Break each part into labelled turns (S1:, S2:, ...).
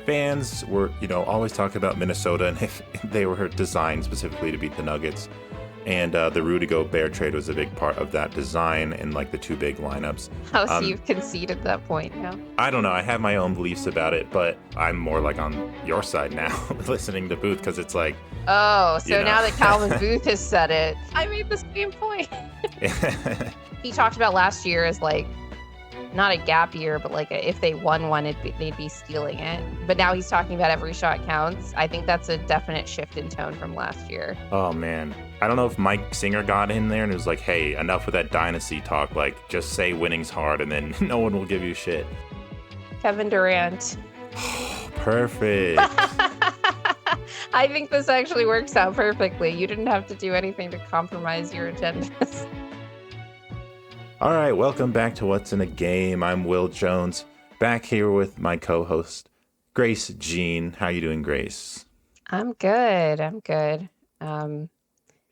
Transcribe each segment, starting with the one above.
S1: fans were, always talking about Minnesota and if they were designed specifically to beat the Nuggets. And the Rudy Gobert trade was a big part of that design and like the two big lineups.
S2: Oh, so you've conceded that point now?
S1: I don't know. I have my own beliefs about it, but I'm more like on your side now listening to Booth because it's like.
S2: Oh, so now that Calvin Booth has said it, I made the same point. He talked about last year as like not a gap year, but like if they won one, they'd be stealing it. But now he's talking about every shot counts. I think that's a definite shift in tone from last year.
S1: Oh, man. I don't know if Mike Singer got in there and was like, hey, enough with that dynasty talk. Like, just say winning's hard and then no one will give you shit.
S2: Kevin Durant.
S1: Perfect.
S2: I think this actually works out perfectly. You didn't have to do anything to compromise your agendas.
S1: All right, welcome back to What's in a Game. I'm Will Jones, back here with my co-host, Grace Jean. How you doing, Grace?
S2: I'm good.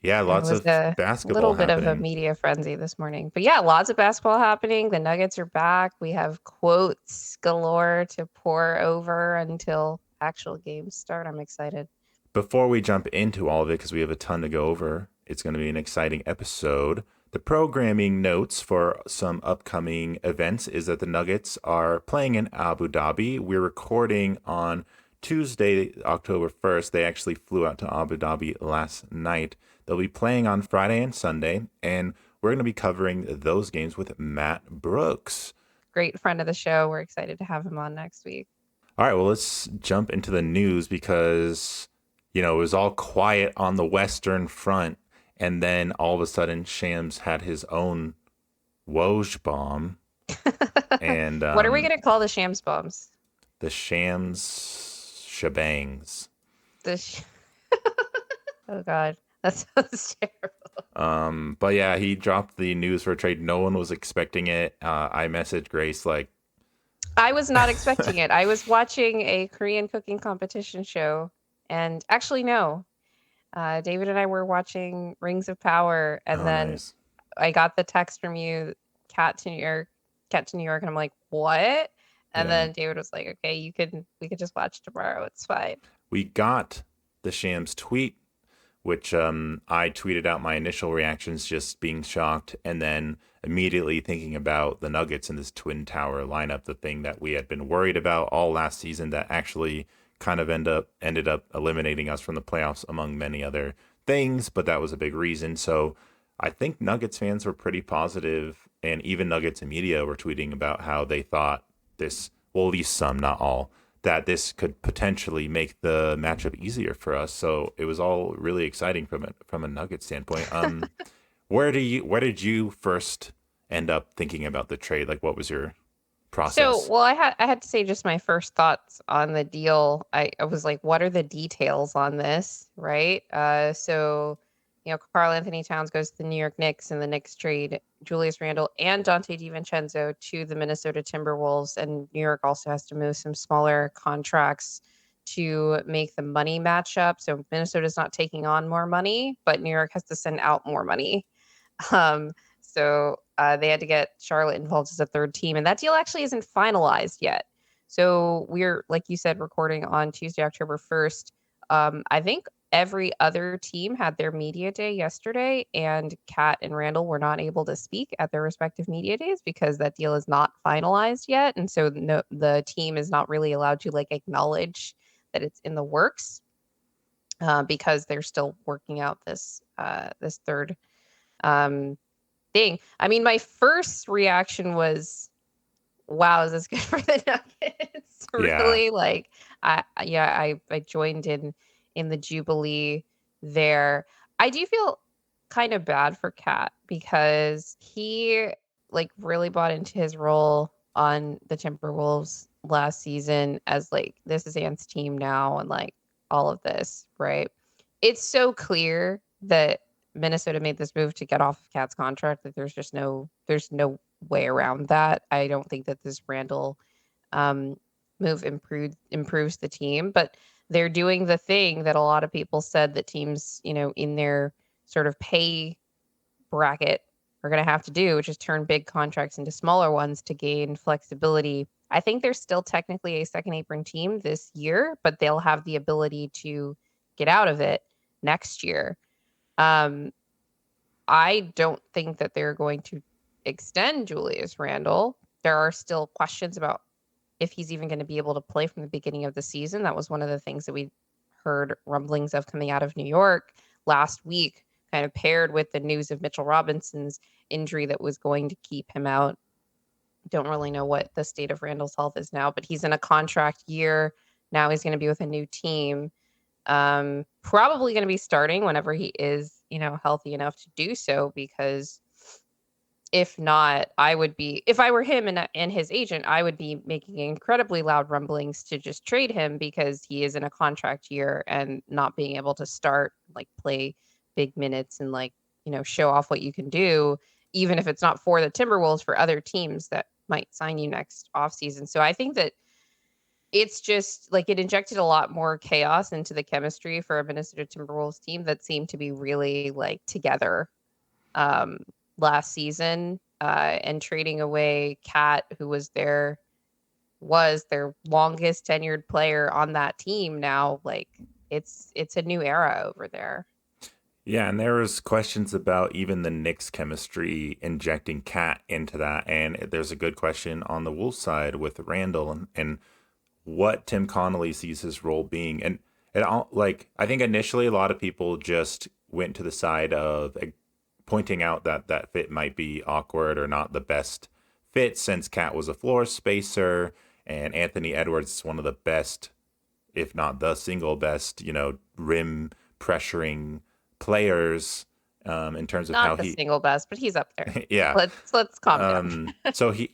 S1: Yeah, lots of basketball.
S2: A little bit
S1: happening.
S2: of a media frenzy this morning. But yeah, lots of basketball happening. The Nuggets are back. We have quotes galore to pour over until actual games start. I'm excited.
S1: Before we jump into all of it, because we have a ton to go over, it's going to be an exciting episode. The programming notes for some upcoming events is that the Nuggets are playing in Abu Dhabi. We're recording on Tuesday, October 1st. They actually flew out to Abu Dhabi last night. They'll be playing on Friday and Sunday, and we're going to be covering those games with Matt Brooks.
S2: Great friend of the show. We're excited to have him on next week.
S1: All right, well, let's jump into the news because, it was all quiet on the Western Front. And then all of a sudden, Shams had his own Woj bomb. And
S2: what are we going to call the Shams bombs?
S1: The Shams shebangs.
S2: Oh, God. That sounds terrible.
S1: But yeah, he dropped the news for a trade. No one was expecting it. I messaged Grace like.
S2: I was not expecting it. I was watching a Korean cooking competition show. And actually, no. David and I were watching Rings of Power, and then nice. I got the text from you, Cat to New York, and I'm like, what? And then David was like, okay, we could just watch tomorrow. It's fine.
S1: We got the Shams tweet, which I tweeted out my initial reactions, just being shocked, and then immediately thinking about the Nuggets in this Twin Tower lineup, the thing that we had been worried about all last season that actually kind of ended up eliminating us from the playoffs among many other things, but that was a big reason. So I think Nuggets fans were pretty positive, and even Nuggets media were tweeting about how they thought this, well, at least some, not all, that this could potentially make the matchup easier for us. So it was all really exciting from a Nuggets standpoint. Where did you first end up thinking about the trade? Like, what was your process?
S2: So, well, I had to say just my first thoughts on the deal. I was like, what are the details on this, right? So, Karl Anthony Towns goes to the New York Knicks, and the Knicks trade Julius Randle and Dante DiVincenzo to the Minnesota Timberwolves, and New York also has to move some smaller contracts to make the money match up. So Minnesota's not taking on more money, but New York has to send out more money. So they had to get Charlotte involved as a third team, and that deal actually isn't finalized yet. So we're, like you said, recording on Tuesday, October 1st. I think every other team had their media day yesterday, and Kat and Randall were not able to speak at their respective media days because that deal is not finalized yet. And so the team is not really allowed to acknowledge that it's in the works because they're still working out this third thing. I mean, my first reaction was, wow, is this good for the Nuggets? Really? I joined in the Jubilee there. I do feel kind of bad for Kat because he really bought into his role on the Timberwolves last season as this is Ant's team now and all of this, right? It's so clear that Minnesota made this move to get off of Kat's contract that there's no way around that. I don't think that this Randall move improves the team, but they're doing the thing that a lot of people said that teams, in their sort of pay bracket are going to have to do, which is turn big contracts into smaller ones to gain flexibility I think they're still technically a second apron team this year, but they'll have the ability to get out of it next year. Um, I don't think that they're going to extend Julius Randle. There are still questions about if he's even going to be able to play from the beginning of the season. That was one of the things that we heard rumblings of coming out of New York last week, kind of paired with the news of Mitchell Robinson's injury that was going to keep him out. Don't really know what the state of Randall's health is now, but he's in a contract year. Now he's going to be with a new team. Probably going to be starting whenever he is, healthy enough to do so, because if not, if I were him and his agent, I would be making incredibly loud rumblings to just trade him, because he is in a contract year and not being able to start, like, play big minutes and, like, show off what you can do, even if it's not for the Timberwolves, for other teams that might sign you next offseason. So I think that it's just like it injected a lot more chaos into the chemistry for a Minnesota Timberwolves team that seemed to be really, like, together um, last season, and trading away Cat, who was their longest tenured player on that team. Now, like, it's a new era over there.
S1: Yeah, and there was questions about even the Knicks chemistry injecting Cat into that, and there's a good question on the Wolves side with Randall and what Tim Connolly sees his role being. And like, I think initially a lot of people just went to the side of pointing out that that fit might be awkward or not the best fit, since Cat was a floor spacer and Anthony Edwards is one of the best, if not the single best, rim pressuring players, in terms of how
S2: Not the
S1: he,
S2: single best, but he's up there.
S1: yeah.
S2: Let's calm down.
S1: So he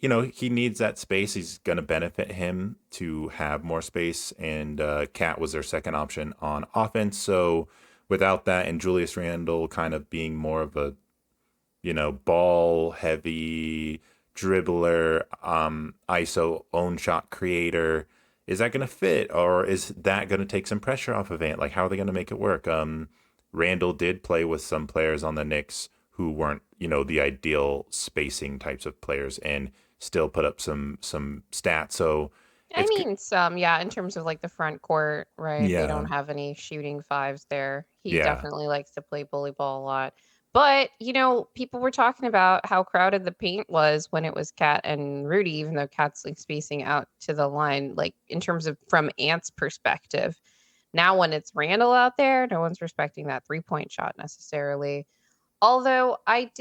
S1: needs that space. He's going to benefit him to have more space. And Cat was their second option on offense. So without that, and Julius Randle kind of being more of a, ball heavy dribbler, ISO own shot creator, is that going to fit, or is that going to take some pressure off of Ant? Like, how are they going to make it work? Randall did play with some players on the Knicks who weren't, the ideal spacing types of players, and still put up some stats. So
S2: I
S1: it's
S2: mean, some, yeah, in terms of, like, the front court, right? They
S1: yeah,
S2: don't have any shooting fives there. He
S1: yeah,
S2: definitely likes to play bully ball a lot. But, people were talking about how crowded the paint was when it was Cat and Rudy, even though Cat's, like, spacing out to the line, like, in terms of from Ant's perspective. Now, when it's Randall out there, no one's respecting that 3-point shot necessarily. Although I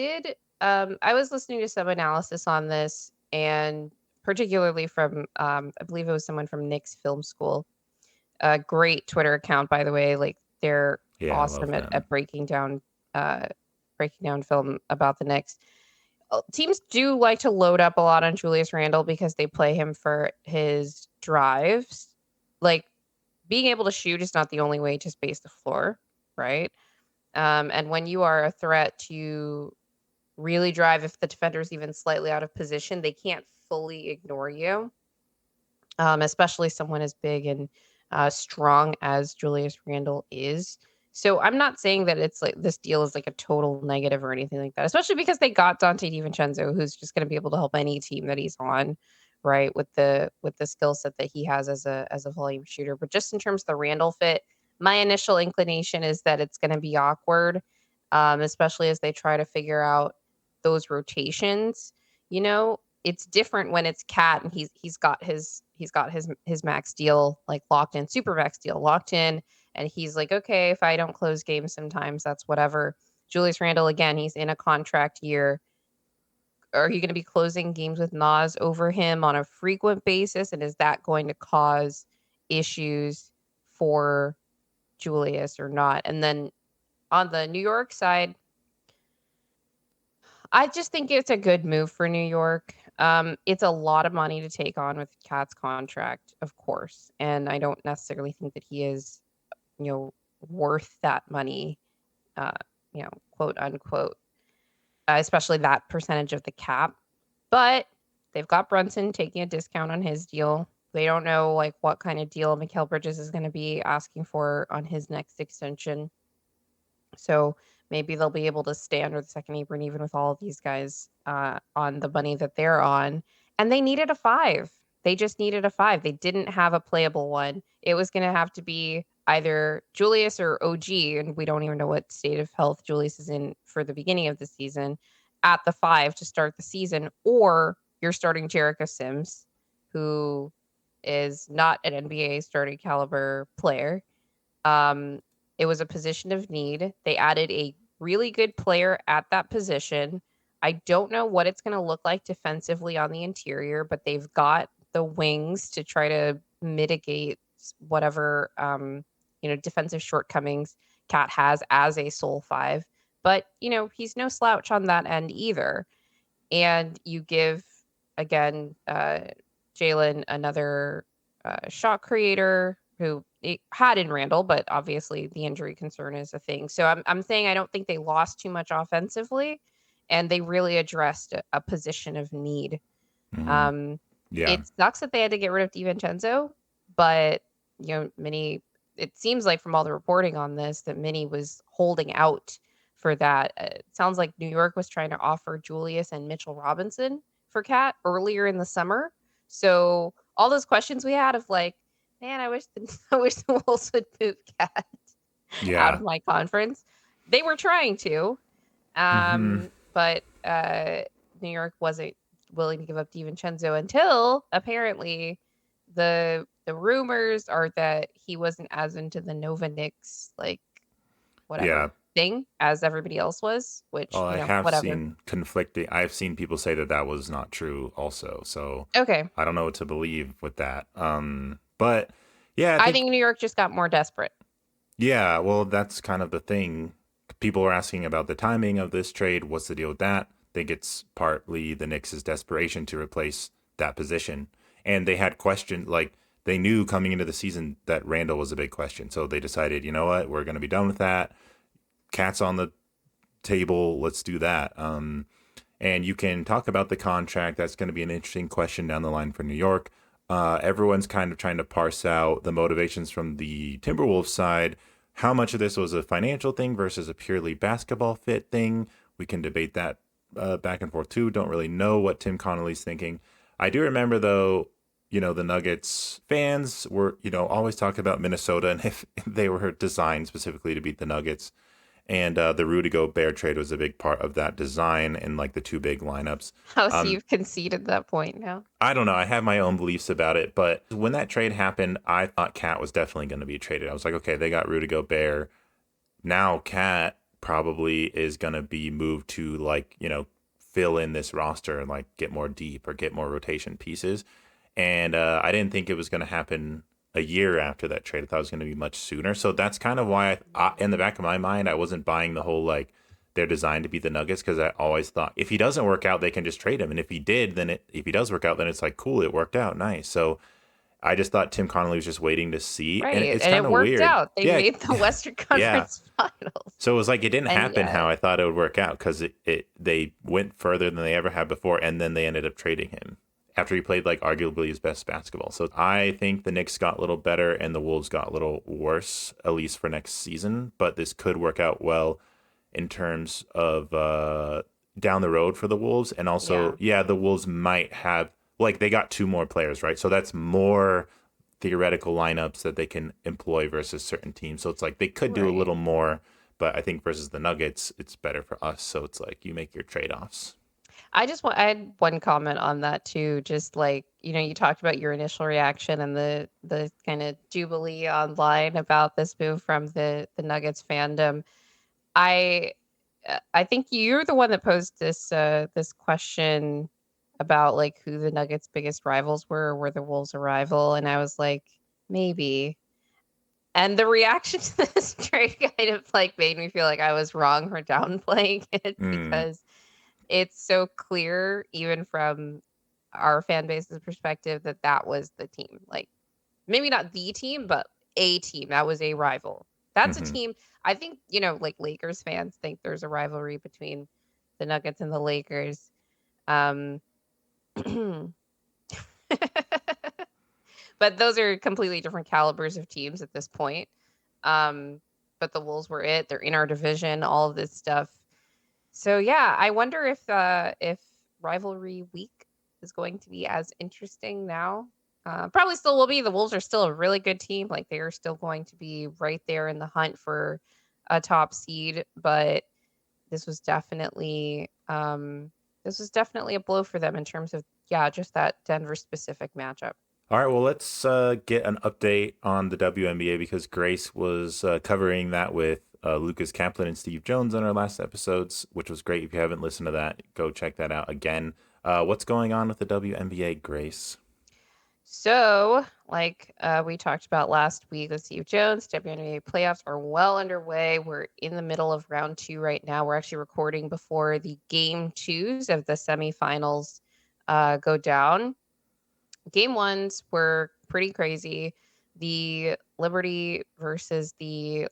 S2: was listening to some analysis on this, and particularly from, I believe it was someone from Knicks Film School. A great Twitter account, by the way. Like, they're
S1: yeah. I love
S2: awesome at,
S1: them.
S2: at breaking down film about the Knicks. Teams do like to load up a lot on Julius Randle because they play him for his drives. Like, being able to shoot is not the only way to space the floor, right? And when you are a threat to really drive, if the defender's even slightly out of position, they can't fully ignore you, especially someone as big and strong as Julius Randle is. So I'm not saying that it's like this deal is like a total negative or anything like that, especially because they got Dante DiVincenzo, who's just going to be able to help any team that he's on, right? With the skill set that he has as a volume shooter. But just in terms of the Randle fit, my initial inclination is that it's going to be awkward, especially as they try to figure out those rotations. It's different when it's Cat and he's got his max deal, like, locked in, super max deal locked in, and he's like, okay, if I don't close games sometimes, that's whatever. Julius Randle, again, he's in a contract year. Are you going to be closing games with Nas over him on a frequent basis, and is that going to cause issues for Julius or not? And then on the New York side, I just think it's a good move for New York. It's a lot of money to take on with Cat's contract, of course, and I don't necessarily think that he is, you know, worth that money, uh, quote unquote, especially that percentage of the cap. But they've got Brunson taking a discount on his deal. They don't know, like, what kind of deal Mikal Bridges is going to be asking for on his next extension. So maybe they'll be able to stay under the second apron even with all of these guys on the money that they're on. And they needed a five. They just needed a 5. They didn't have a playable one. It was gonna have to be either Julius or OG, and we don't even know what state of health Julius is in for the beginning of the season, at the 5 to start the season, or you're starting Jericho Sims, who is not an NBA starting caliber player. Um, it was a position of need. They added a really good player at that position. I don't know what it's going to look like defensively on the interior, but they've got the wings to try to mitigate whatever defensive shortcomings Cat has as a sole 5. But he's no slouch on that end either. And you give again Jalen another shot creator who it had in Randall, but obviously the injury concern is a thing. So I'm saying I don't think they lost too much offensively, and they really addressed a position of need.
S1: Hmm.
S2: Um,
S1: Yeah.
S2: it sucks that they had to get rid of DiVincenzo, but Minnie. It seems like from all the reporting on this that Minnie was holding out for that. It sounds like New York was trying to offer Julius and Mitchell Robinson for Cat earlier in the summer. So all those questions we had of like, man, I wish I wish the Wolves would move Cat out of
S1: Yeah.
S2: my conference. They were trying to,
S1: Hmm.
S2: but New York wasn't willing to give up DiVincenzo until apparently the rumors are that he wasn't as into the Nova Knicks like
S1: Yeah.
S2: whatever thing as everybody else was, which
S1: Well, I have
S2: whatever.
S1: seen conflicting. I've seen people say that that was not true, also. So
S2: Okay,
S1: I don't know what to believe with that. But yeah, I
S2: I
S1: think
S2: think New York just got more desperate.
S1: yeah. Well, that's kind of the thing. People are asking about the timing of this trade. What's the deal with that? I think it's partly the Knicks' desperation to replace that position, and they had questioned like they knew coming into the season that Randall was a big question, so they decided, you know what, we're going to be done with that. Cat's on the table. Let's do that. And you can talk about the contract. That's going to be an interesting question down the line for New York. Everyone's kind of trying to parse out the motivations from the Timberwolves side. How much of this was a financial thing versus a purely basketball fit thing? We can debate that back and forth too. Don't really know what Tim Connolly's thinking. I do remember though, the Nuggets fans were, always talking about Minnesota and if they were designed specifically to beat the Nuggets. And the Rudy Gobert trade was a big part of that design and like the two big lineups.
S2: How so
S1: Um,
S2: you've conceded that point now?
S1: I don't know. I have my own beliefs about it, but when that trade happened, I thought Cat was definitely going to be traded. I was like, okay, they got Rudy Gobert. Now Cat probably is going to be moved to like, fill in this roster and like get more deep or get more rotation pieces. And I didn't think it was going to happen a year after that trade. I thought it was going to be much sooner. So that's kind of why, in the back of my mind, I wasn't buying the whole like they're designed to be the Nuggets because I always thought if he doesn't work out, they can just trade him, and if he did, then if he does work out, then it's like cool, it worked out, nice. So I just thought Tim Connolly was just waiting to see, and
S2: Right,
S1: it's
S2: and
S1: kind
S2: it
S1: of
S2: worked
S1: weird.
S2: out. They
S1: Yeah,
S2: made the Western
S1: yeah.
S2: Conference Finals.
S1: So it was like it didn't
S2: And
S1: happen
S2: yeah,
S1: how I thought it would work out because they went further than they ever had before, and then they ended up trading him after he played like arguably his best basketball. So I think the Knicks got a little better and the Wolves got a little worse, at least for next season. But this could work out well in terms of down the road for the Wolves, and
S2: yeah,
S1: also yeah, the Wolves might have like they got two more players, right? So that's more theoretical lineups that they can employ versus certain teams. So it's like they could do a
S2: right.
S1: little more, but I think versus the Nuggets, it's better for us. So it's like you make your trade offs.
S2: I had one comment on that too. Just like, you talked about your initial reaction and the kind of jubilee online about this move from the Nuggets fandom. I I think you're the one that posed this question about like who the Nuggets' biggest rivals were the Wolves a rival, and I was like, maybe. And the reaction to this trade kind of like made me feel like I was wrong for downplaying it
S1: Mm,
S2: because it's so clear, even from our fan base's perspective, that that was the team. Like, maybe not the team, but a team. That was a rival. That's a
S1: hmm.
S2: team. I think, like Lakers fans think there's a rivalry between the Nuggets and the Lakers. Um, but those are completely different calibers of teams at this point. Um, but the Wolves were it. They're in our division, all of this stuff. So yeah, I wonder if rivalry week is going to be as interesting now. Probably still will be. The Wolves are still a really good team. Like they are still going to be right there in the hunt for a top seed, but this was definitely a blow for them in terms of just that Denver specific matchup.
S1: All right, well, let's get an update on the WNBA because Grace was covering that with Lucas Kaplan and Steve Jones on our last episodes, which was great. If you haven't listened to that, go check that out again. What's going on with the WNBA, Grace?
S2: So, like we talked about last week with Steve Jones, WNBA playoffs are well underway. We're in the middle of round 2 right now. We're actually recording before the game 2s of the semifinals go down. Game 1s were pretty crazy. The Liberty versus the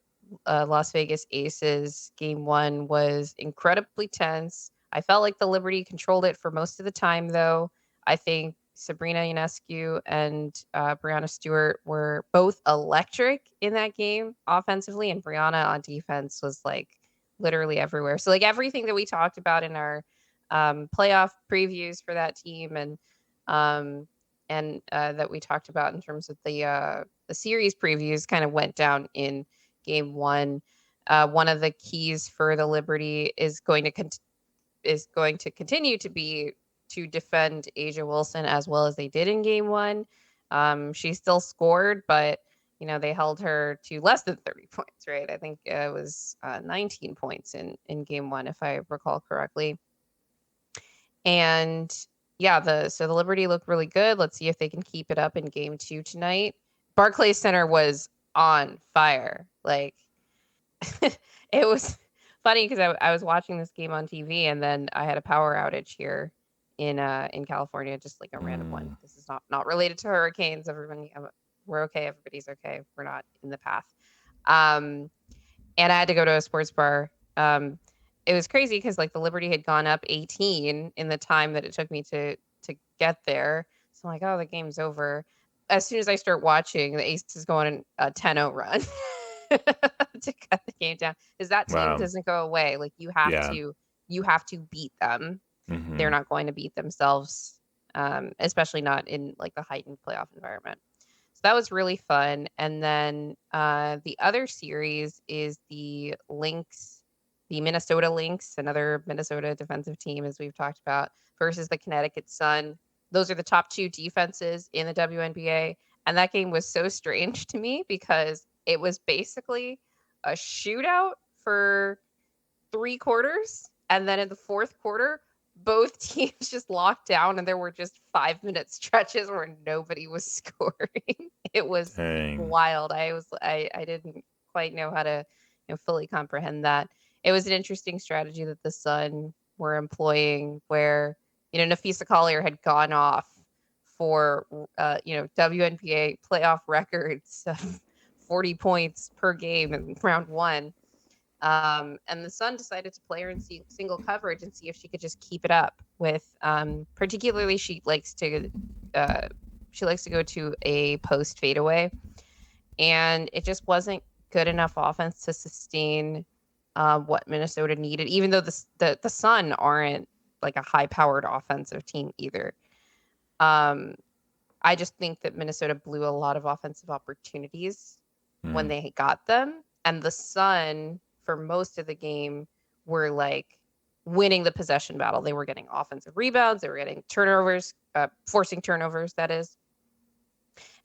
S2: Las Vegas Aces game 1 was incredibly tense. I felt like the Liberty controlled it for most of the time, though. I think Sabrina Ionescu and Brianna Stewart were both electric in that game offensively, and Brianna on defense was like literally everywhere. So, like everything that we talked about in our playoff previews for that team um, and that we talked about in terms of the series previews kind of went down in game 1. One of the keys for the Liberty is going to continue to be to defend Asia Wilson as well as they did in game 1. She still scored, but they held her to less than 30 points, right? I think it was 19 points in game 1, if I recall correctly. And yeah, the Liberty looked really good. Let's see if they can keep it up in game 2 tonight. Barclays Center was on fire. Like it was funny because I was watching this game on TV and then I had a power outage here in California, just like a random one.
S1: Mm.
S2: This is not related to hurricanes. We're okay. Everybody's okay. We're not in the path. Um, and I had to go to a sports bar. It was crazy because like the Liberty had gone up 18 in the time that it took me to get there. So I'm like, oh, the game's over. As soon as I start watching, the Aces go on a 10-0 run to cut the game down because that team
S1: Wow.
S2: doesn't go away. Like
S1: Yeah.
S2: you have to beat them. They're
S1: Hmm.
S2: not going to beat themselves, especially not in like the heightened playoff environment. So that was really fun. And then the other series is the Minnesota Lynx, another Minnesota defensive team, as we've talked about, versus the Connecticut Sun. Those are the top 2 defenses in the WNBA. And that game was so strange to me because it was basically a shootout for 3 quarters. And then in the 4th quarter, both teams just locked down and there were just 5-minute stretches where nobody was scoring. It was
S1: Dang.
S2: wild. I didn't quite know how to fully comprehend that. It was an interesting strategy that the Sun were employing where Nafisa Collier had gone off for WNBA playoff records of 40 points per game in round 1. And the Sun decided to play her in single coverage and see if she could just keep it up with particularly she likes to go to a post fadeaway, and it just wasn't good enough offense to sustain what Minnesota needed, even though the Sun aren't like a high powered offensive team either. um I just think that Minnesota blew a lot of offensive opportunities when
S1: Mm.
S2: they got them. And the Sun, for most of the game, were like winning the possession battle. They were getting offensive rebounds, they were getting turnovers, forcing turnovers, that is.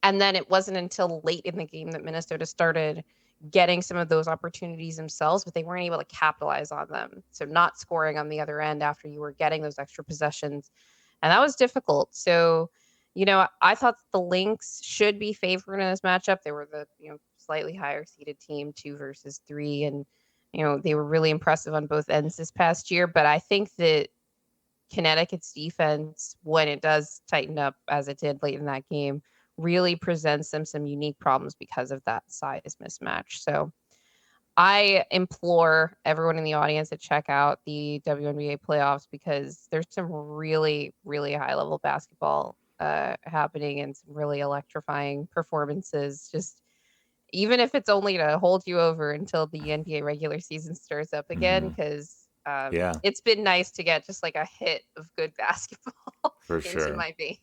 S2: And then it wasn't until late in the game that Minnesota started getting some of those opportunities themselves, but they weren't able to capitalize on them. So not scoring on the other end after you were getting those extra possessions. And that was difficult. So, I thought the Lynx should be favored in this matchup. They were the, slightly higher seeded team, 2 versus 3. And, they were really impressive on both ends this past year. But I think that Connecticut's defense, when it does tighten up as it did late in that game, really presents them some unique problems because of that size mismatch. So I implore everyone in the audience to check out the WNBA playoffs because there's some really, really high level basketball happening and some really electrifying performances. Just even if it's only to hold you over until the NBA regular season starts up again,
S1: Hmm.
S2: because
S1: Yeah.
S2: it's been nice to get just like a hit of good basketball
S1: for
S2: into
S1: sure.
S2: my veins.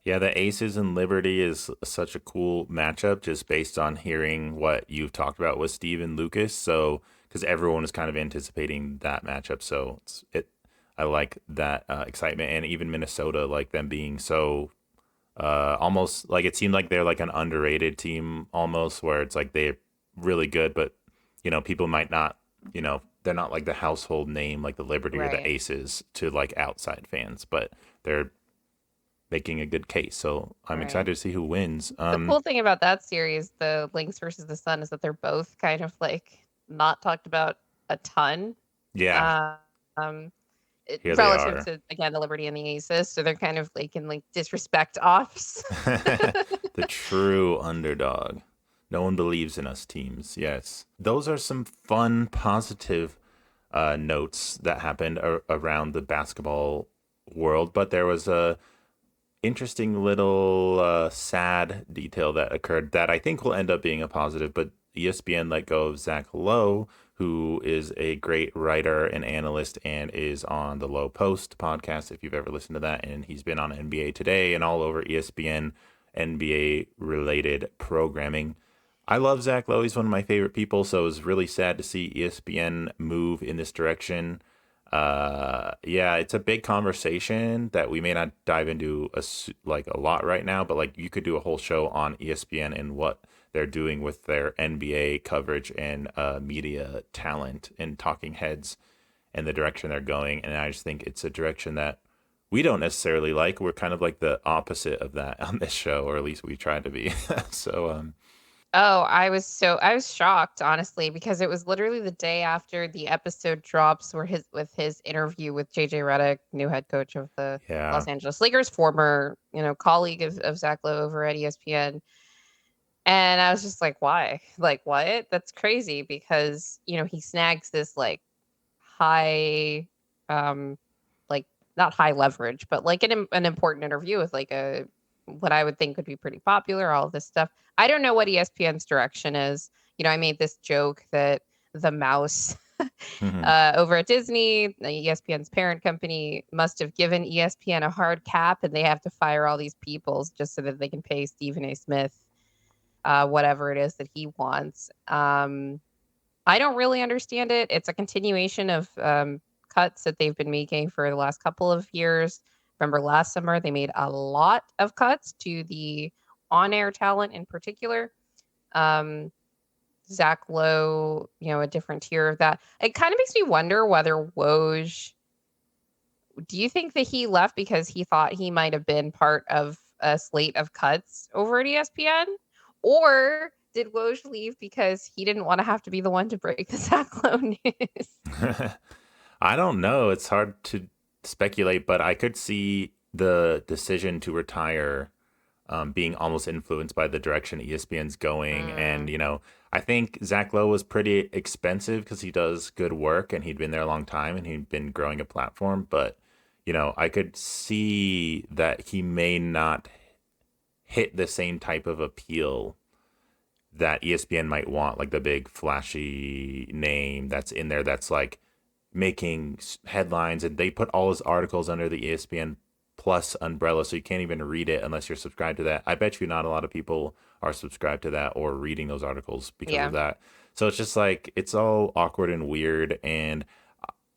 S1: Yeah, the Aces and Liberty is such a cool matchup just based on hearing what you've talked about with Steve and Lucas. So, because everyone is kind of anticipating that matchup. So, I like that excitement. And even Minnesota, like them being so almost like it seemed like they're like an underrated team almost, where it's like they're really good, but, people might not, they're not like the household name like the Liberty or the
S2: Right.
S1: Aces to like outside fans, but they're making a good case. So I'm
S2: Right.
S1: excited to see who wins.
S2: The cool thing about that series, the Lynx versus the Sun, is that they're both kind of like not talked about a ton.
S1: Yeah,
S2: Uh, um,
S1: here they
S2: relative
S1: are.
S2: to, again, the Liberty and the Aces, so they're kind of like in like disrespect offs.
S1: The true underdog. No one believes in us teams. Yes. Those are some fun, positive notes that happened around the basketball world, but there was a interesting little sad detail that occurred that I think will end up being a positive. But ESPN let go of Zach Lowe, who is a great writer and analyst and is on the Low Post podcast, if you've ever listened to that. And he's been on NBA Today and all over ESPN NBA related programming. I love Zach Lowe. He's one of my favorite people. So it was really sad to see ESPN move in this direction. Yeah, it's a big conversation that we may not dive into like a lot right now, but like you could do a whole show on ESPN and what they're doing with their NBA coverage and media talent and talking heads and the direction they're going. And I just think it's a direction that we don't necessarily like. We're kind of like the opposite of that on this show, or at least we try to be. So,
S2: Oh, I was shocked, honestly, because it was literally the day after the episode drops where his interview with JJ Redick, new head coach of the
S1: yeah.
S2: Los Angeles Lakers, former, colleague of Zach Lowe over at ESPN. And I was just like, why? Like, what? That's crazy because, he snags this like high, um, like not high leverage, but like an important interview with like what I would think would be pretty popular, all of this stuff. I don't know what ESPN's direction is. I made this joke that the mouse over at Disney, ESPN's parent company, must have given ESPN a hard cap and they have to fire all these people just so that they can pay Stephen A. Smith whatever it is that he wants. I don't really understand it. It's a continuation of cuts that they've been making for the last couple of years. Remember last summer, they made a lot of cuts to the on air talent in particular. Um, Zach Lowe, a different tier of that. It kind of makes me wonder whether Woj, do you think that he left because he thought he might have been part of a slate of cuts over at ESPN? Or did Woj leave because he didn't want to have to be the one to break the Zach Lowe news?
S1: I don't know. It's hard to speculate, but I could see the decision to retire being almost influenced by the direction ESPN's going. And,
S2: Mm,
S1: I think Zach Lowe was pretty expensive because he does good work and he'd been there a long time and he'd been growing a platform. But, I could see that he may not hit the same type of appeal that ESPN might want, like the big flashy name that's in there that's like making headlines, and they put all his articles under the ESPN Plus umbrella, so you can't even read it unless you're subscribed to that. I bet you not a lot of people are subscribed to that or reading those articles because of
S2: yeah.
S1: that. So it's just like it's all awkward and weird, and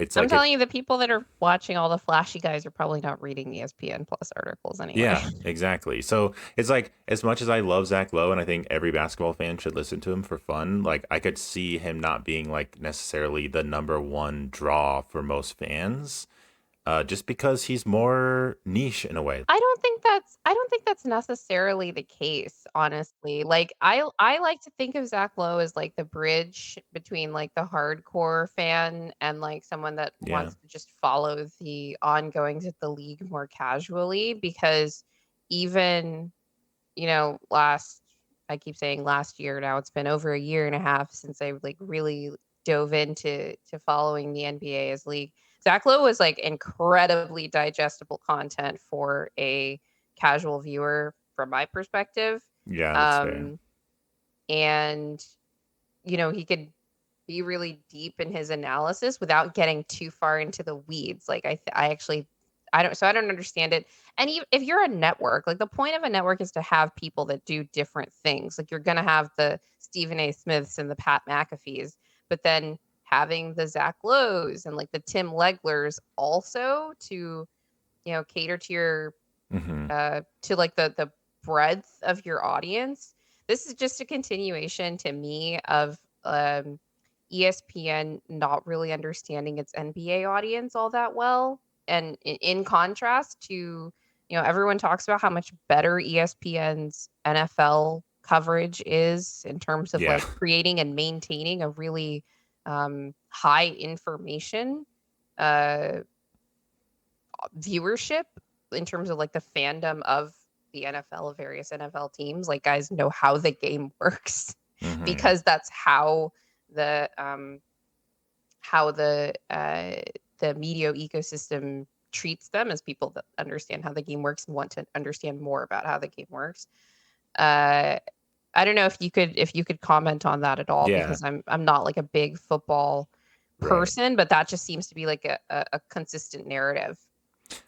S1: it's
S2: I'm
S1: like if
S2: telling you, the people that are watching all the flashy guys are probably not reading ESPN Plus articles anyway.
S1: yeah, exactly. So it's like as much as I love Zach Lowe and I think every basketball fan should listen to him for fun, like I could see him not being like necessarily the number one draw for most fans, just because he's more niche in a way.
S2: I don't think that's necessarily the case, honestly. Like I like to think of Zach Lowe as like the bridge between like the hardcore fan and like someone that
S1: Yeah,
S2: wants to just follow the ongoings of the league more casually because even, last I keep saying last year now, it's been over a year and a half since I like really dove into following the NBA as league. Zach Lowe was like incredibly digestible content for a casual viewer from my perspective.
S1: yeah, that's fair.
S2: Um, and he could be really deep in his analysis without getting too far into the weeds. Like I actually I don't understand it. And if you're a network, like the point of a network is to have people that do different things. Like you're gonna have the Stephen A. Smiths and the Pat McAfees, but then having the Zach Lowe's and like the Tim Leglers also to cater to your
S1: Hmm.
S2: to like the breadth of your audience. This is just a continuation to me of ESPN not really understanding its NBA audience all that well. And in contrast to, everyone talks about how much better ESPN's NFL coverage is in terms of
S1: Yeah.
S2: like creating and maintaining a really high information uh, viewership in terms of like the fandom of the NFL of various NFL teams. Like guys know how the game works
S1: Hmm.
S2: because that's the um how the media ecosystem treats them as people that understand how the game works and want to understand more about how the game works. Uh I don't know if you could comment on that at all
S1: Yeah.
S2: because I'm not like a big football
S1: Right.
S2: person, but that just seems to be like a consistent narrative.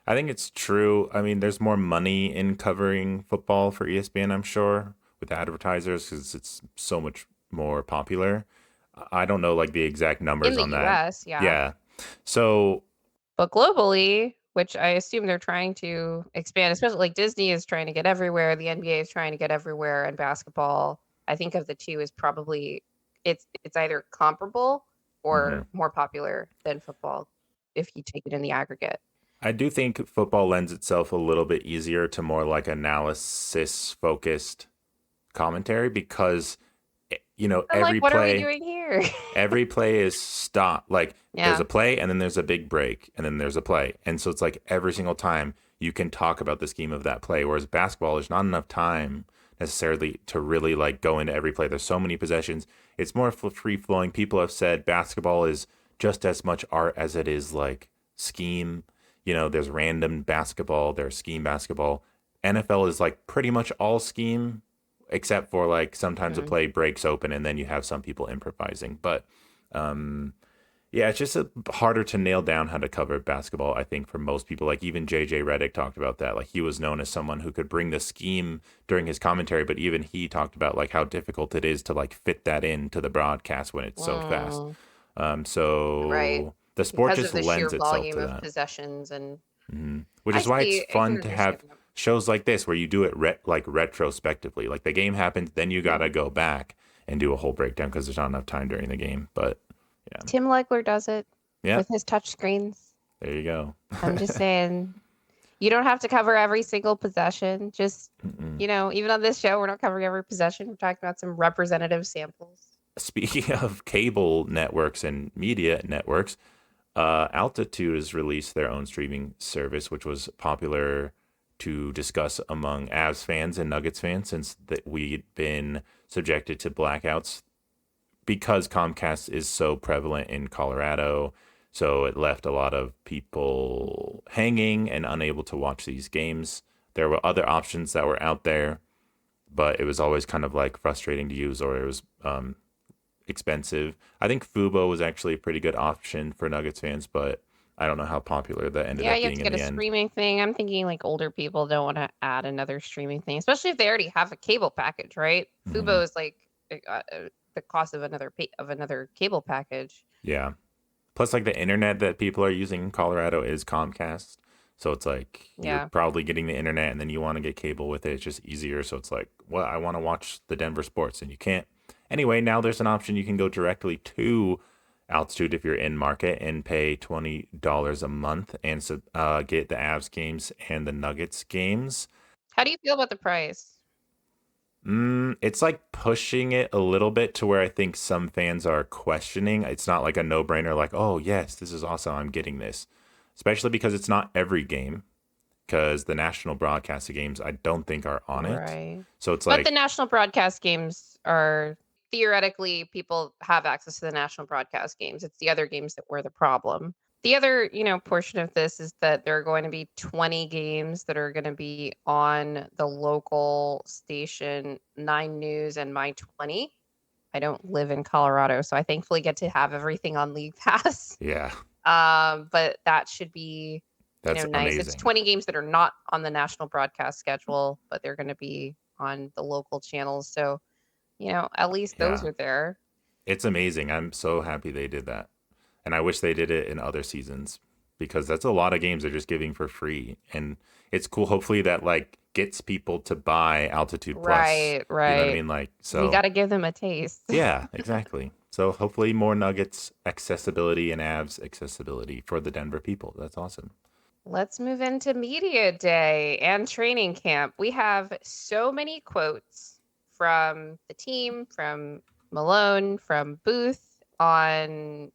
S1: I think it's true. I mean, there's more money in covering football for ESPN, I'm sure, with advertisers because it's so much more popular. I don't know like the exact
S2: In
S1: numbers
S2: the
S1: on that.
S2: US, yeah.
S1: Yeah. So,
S2: But globally, which I assume they're trying to expand, especially like Disney is trying to get everywhere, the NBA is trying to get everywhere, and basketball, I think of the two is probably it's either comparable or
S1: mhm.
S2: more popular than football if you take it in the aggregate.
S1: I do think football lends itself a little bit easier to more like analysis focused commentary because
S2: I'm like, what are we doing here?
S1: every play is stop. Like there's
S2: Yeah.
S1: a play and then there's a big break and then there's a play. And so it's like every single time you can talk about the scheme of that play. Whereas basketball, there's not enough time necessarily to really like go into every play. There's so many possessions. It's more free flowing. People have said basketball is just as much art as it is like scheme. There's random basketball, there's scheme basketball. NFL is like pretty much all scheme except for like sometimes a
S2: Mhm.
S1: play breaks open and then you have some people improvising. But yeah, it's just harder to nail down how to cover basketball, I think, for most people. Like even JJ Redick talked about that. Like he was known as someone who could bring the scheme during his commentary, but even he talked about like how difficult it is to like fit that into the broadcast when it's so fast.
S2: Mm, right.
S1: So the sport
S2: Because of
S1: just
S2: the sheer
S1: lends itself
S2: volume
S1: to
S2: of
S1: that.
S2: possessions and
S1: Which
S2: I
S1: is why it's
S2: see, I can
S1: fun to have
S2: understand that.
S1: shows like this where you do it like retrospectively. Like the game happens, then you
S2: Yeah.
S1: gotta go back and do a whole breakdown because there's not enough time during the game. But yeah,
S2: Tim Legler does it
S1: yeah,
S2: with his touch screens.
S1: there you go.
S2: I'm just saying, you don't have to cover every single possession. Just,
S1: Mm-mm.
S2: even on this show, we're not covering every possession. We're talking about some representative samples.
S1: Speaking of cable networks and media networks, Altitude has released their own streaming service, which was popular to discuss among Avs fans and Nuggets fans since that we'd been subjected to blackouts because Comcast is so prevalent in Colorado. So it left a lot of people hanging and unable to watch these games. There were other options that were out there, but it was always kind of like frustrating to use or it was expensive. I think Fubo was actually a pretty good option for Nuggets fans, but I don't know how popular that ended
S2: Yeah,
S1: up
S2: you have
S1: being
S2: to
S1: in
S2: get a
S1: the end.
S2: streaming thing. I'm thinking like older people don't want to add another streaming thing, especially if they already have a cable package, right?
S1: Hmm.
S2: Fubo is like the cost of another cable package.
S1: Yeah. Plus, like the internet that people are using in Colorado is Comcast. So it's like you're
S2: Yeah.
S1: probably getting the internet and then you want to get cable with it. It's just easier. So it's like, well, I want to watch the Denver sports and you can't. Anyway, now there's an option you can go directly to Altitude if you're in market and pay $20 a month and so, get the Avs games and the Nuggets games.
S2: How do you feel about the price?
S1: It's like pushing it a little bit to where I think some fans are questioning. It's not like a no brainer, like, oh, yes, this is awesome. I'm getting this. Especially because it's not every game, because the national broadcast of games, I don't think are on it.
S2: Right.
S1: So it's
S2: But the
S1: like,
S2: national broadcast games are theoretically people have access to the national broadcast games. It's the other games that were the problem. The other, portion of this is that there are going to be 20 games that are going to be on the local station 9 News and My 20. I don't live in Colorado, so I thankfully get to have everything on League Pass.
S1: yeah.
S2: But that should be
S1: That's
S2: nice. It's
S1: amazing.
S2: 20 games that are not on the national broadcast schedule, but they're going to be on the local channels. So, at least those
S1: Yeah.
S2: are there.
S1: It's amazing. I'm so happy they did that. And I wish they did it in other seasons because that's a lot of games they're just giving for free. And it's cool. Hopefully that like gets people to buy Altitude Plus.
S2: Right,
S1: You know what I
S2: right.
S1: mean? Like,
S2: We
S1: so
S2: got to give them a taste.
S1: yeah, exactly. So hopefully more Nuggets accessibility and Avs accessibility for the Denver people. That's awesome.
S2: Let's move into media day and training camp. We have so many quotes from the team, from Malone, from Booth on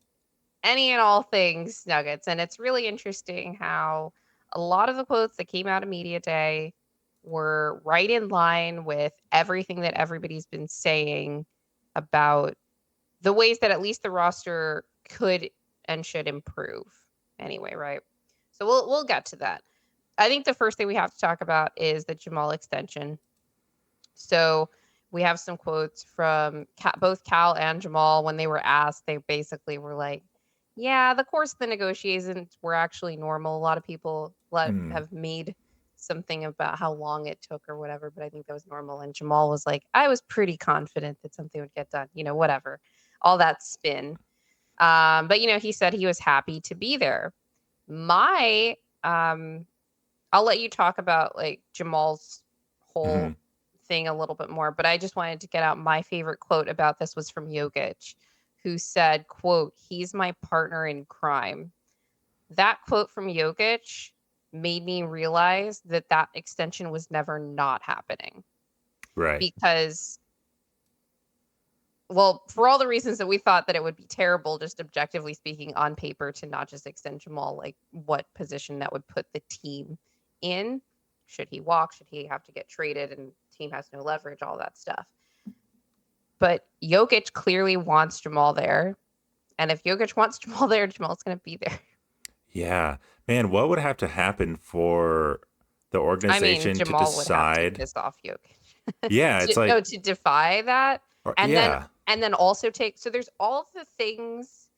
S2: any and all things Nuggets. And it's really interesting how a lot of the quotes that came out of media day were right in line with everything that everybody's been saying about the ways that at least the roster could and should improve anyway, right? So we'll get to that. I think the first thing we have to talk about is the Jamal extension. So we have some quotes from both Cal and Jamal when they were asked. They basically were like, "Yeah, the course of the negotiations were actually normal. A lot of people
S1: Hmm.
S2: have made something about how long it took or whatever, but I think that was normal." And Jamal was like, "I was pretty confident that something would get done. Whatever, all that spin." But he said he was happy to be there. My um, I'll let you talk about like Jamal's
S1: Hmm.
S2: whole thing a little bit more, but I just wanted to get out my favorite quote about this was from Jokic, who said, quote, "He's my partner in crime." That quote from Jokic made me realize that that extension was never not happening
S1: Right.
S2: because, well, for all the reasons that we thought that it would be terrible, just objectively speaking, on paper, to not just extend Jamal, like what position that would put the team in. Should he walk? Should he have to get traded? And team has no leverage, all that stuff. But Jokic clearly wants Jamal there. And if Jokic wants Jamal there, Jamal's going to be there.
S1: Yeah. Man, what would have to happen for the
S2: I mean,
S1: organization to
S2: Jamal would have to
S1: decide?
S2: piss off Jokic
S1: Yeah, it's like,
S2: to defy that, and then
S1: yeah.
S2: also take. So there's all the things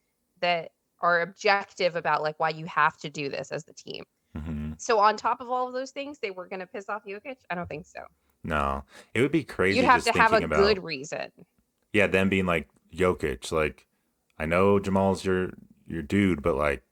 S2: that are objective about like why you have to do this as the team.
S1: Hmm.
S2: So on top of all of those things, they were going to piss off Jokic. I don't think so.
S1: No, it would be
S2: You'd
S1: crazy
S2: have
S1: just
S2: to have a
S1: thinking
S2: good
S1: about,
S2: reason.
S1: yeah, them being like Jokic, like, I know Jamal's your dude, but like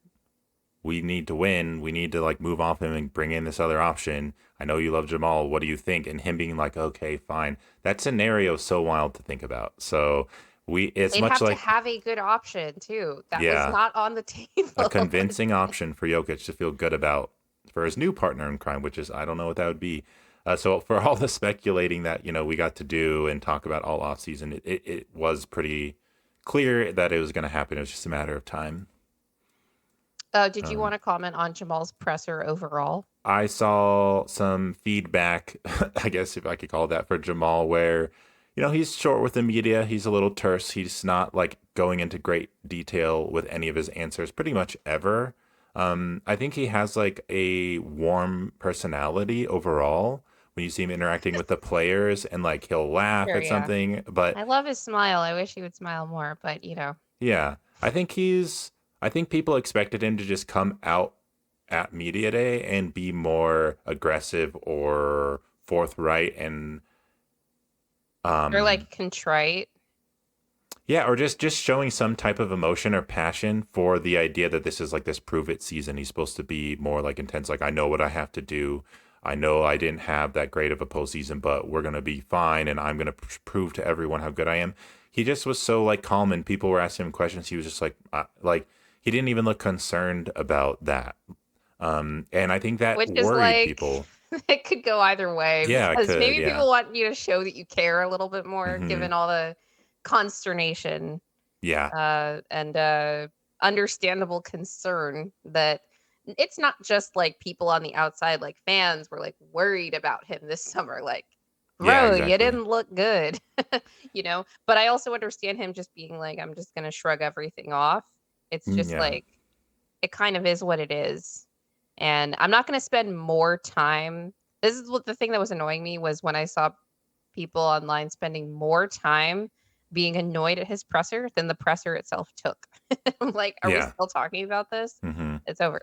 S1: we need to win. We need to like move off him and bring in this other option. I know you love Jamal. What do you think? And him being like, okay, fine. That scenario is so wild to think about. So it's
S2: They'd
S1: much
S2: have to
S1: like,
S2: have a good option too. That was
S1: yeah,
S2: not on the
S1: a
S2: table.
S1: convincing option for Jokic to feel good about for his new partner in crime, which is, I don't know what that would be. So for all the speculating that, we got to do and talk about all offseason, it was pretty clear that it was going to happen. It was just a matter of time.
S2: Did you
S1: Um,
S2: want to comment on Jamal's presser overall?
S1: I saw some feedback, I guess if I could call it that, for Jamal, where, he's short with the media. He's a little terse. He's not like going into great detail with any of his answers pretty much ever. I think he has like a warm personality overall when you see him interacting with the players and like he'll laugh
S2: Sure,
S1: at
S2: yeah.
S1: something. But
S2: I love his smile. I wish he would smile more, but
S1: yeah, I think people expected him to just come out at media day and be more aggressive or forthright and
S2: or
S1: um
S2: like contrite.
S1: yeah, or just showing some type of emotion or passion for the idea that this is like this prove it season. He's supposed to be more like intense, like I know what I have to do. I know I didn't have that great of a postseason, but we're gonna be fine, and I'm gonna prove to everyone how good I am. He just was so like calm, and people were asking him questions. He was just like he didn't even look concerned about that. And I think that
S2: Which is
S1: worried
S2: like
S1: people.
S2: it could go either way
S1: Yeah, it
S2: because
S1: could.
S2: maybe
S1: Yeah.
S2: people want you to show that you care a little bit more
S1: Hmm.
S2: given all the consternation
S1: Yeah.
S2: and understandable concern that it's not just like people on the outside, like fans were like worried about him this summer. Like,
S1: Yeah,
S2: bro, you
S1: exactly.
S2: didn't look good, But I also understand him just being like, I'm just going to shrug everything off. It's just
S1: Yeah.
S2: like, it kind of is what it is. And I'm not going to spend more time. This is what the thing that was annoying me was when I saw people online spending more time being annoyed at his presser than the presser itself took. I'm like, are we
S1: Yeah.
S2: still talking about this?
S1: Hmm.
S2: It's over.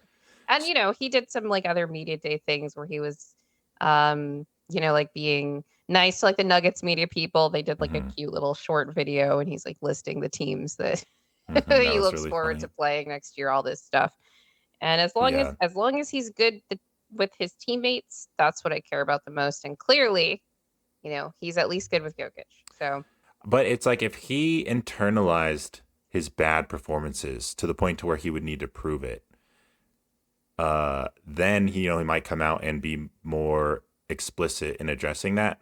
S2: And, he did some, like, other media day things where he was, like, being nice to, like, the Nuggets media people. They did, like, a
S1: Hmm.
S2: cute little short video, and he's, like, listing the teams that
S1: Hmm. That
S2: he
S1: was
S2: looks
S1: really
S2: forward to
S1: funny.
S2: playing next year, all this stuff. And
S1: Yeah.
S2: as long as he's good with his teammates, that's what I care about the most. And clearly, he's at least good with Jokic. So,
S1: But it's like if he internalized his bad performances to the point to where he would need to prove it, then he might come out and be more explicit in addressing that.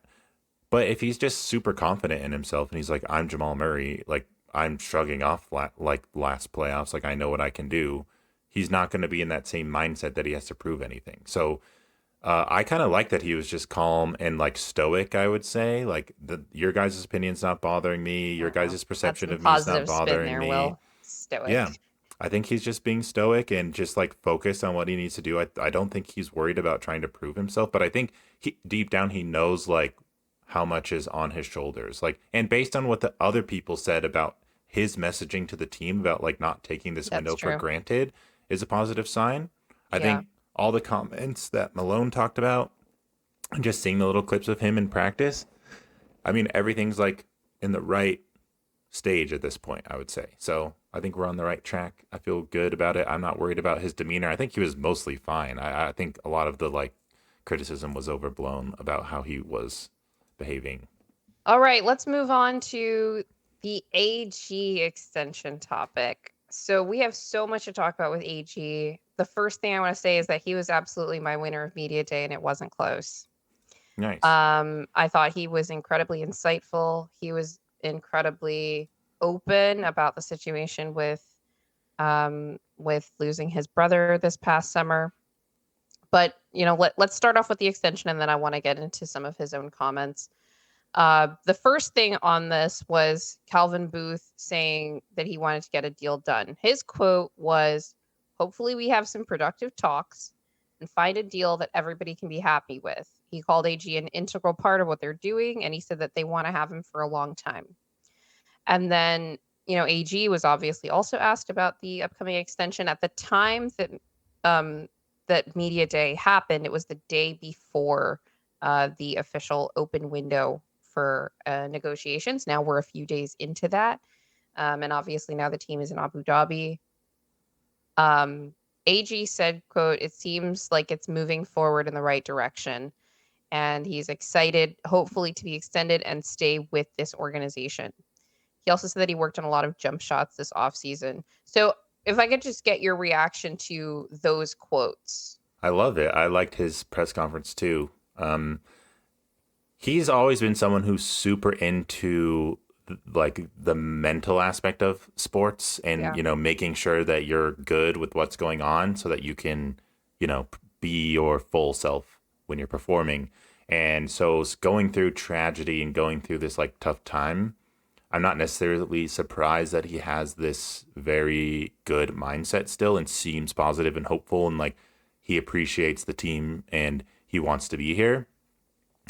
S1: But if he's just super confident in himself and he's like, I'm Jamal Murray, like I'm shrugging off like last playoffs, like I know what I can do, he's not going to be in that same mindset that he has to prove anything. So I kind of like that he was just calm and like stoic, I would say. Like your guys' opinion's not bothering me.
S2: I
S1: Your
S2: don't know.
S1: guys'
S2: That's
S1: perception
S2: some
S1: of me is not
S2: positive spin
S1: bothering
S2: there,
S1: me.
S2: Will. Stoic.
S1: Yeah. I think he's just being stoic and just like focused on what he needs to do. I don't think he's worried about trying to prove himself, but I think deep down he knows like how much is on his shoulders. Like, and based on what the other people said about his messaging to the team about like not taking this
S2: That's
S1: window for
S2: true.
S1: granted is a positive sign. I
S2: Yeah.
S1: think all the comments that Malone talked about and just seeing the little clips of him in practice, I mean, everything's like in the right stage at this point, I would say. So I think we're on the right track. I feel good about it. I'm not worried about his demeanor. I think he was mostly fine. I think a lot of the like criticism was overblown about how he was behaving.
S2: All right, let's move on to the AG extension topic. So we have so much to talk about with AG. The first thing I want to say is that he was absolutely my winner of media day, and it wasn't close.
S1: Nice.
S2: I thought he was incredibly insightful. He was incredibly open about the situation with losing his brother this past summer. But let's start off with the extension, and then I want to get into some of his own comments. The first thing on this was Calvin Booth saying that he wanted to get a deal done. His quote was, "Hopefully, we have some productive talks and find a deal that everybody can be happy with." He called AG an integral part of what they're doing, and he said that they want to have him for a long time. And then, AG was obviously also asked about the upcoming extension. At the time um, that media day happened, it was the day before the official open window for negotiations. Now we're a few days into that, and obviously now the team is in Abu Dhabi. AG said, "quote It seems like it's moving forward in the right direction." And he's excited, hopefully, to be extended and stay with this organization. He also said that he worked on a lot of jump shots this offseason. So if I could just get your reaction to those quotes.
S1: I love it. I liked his press conference too. He's always been someone who's super into like the mental aspect of sports and
S2: Yeah.
S1: making sure that you're good with what's going on so that you can be your full self when you're performing. And so going through tragedy and going through this like tough time, I'm not necessarily surprised that he has this very good mindset still and seems positive and hopeful and like he appreciates the team and he wants to be here.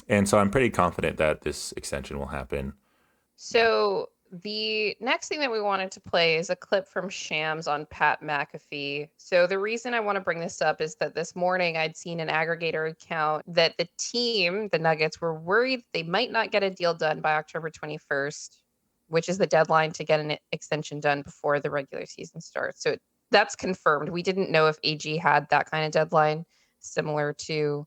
S1: And so I'm pretty confident that this extension will happen. Yeah.
S2: So the next thing that we wanted to play is a clip from Shams on Pat McAfee. So the reason I want to bring this up is that this morning I'd seen an aggregator account that the team, the Nuggets, were worried they might not get a deal done by October 21st, which is the deadline to get an extension done before the regular season starts. So that's confirmed. We didn't know if AG had that kind of deadline, similar to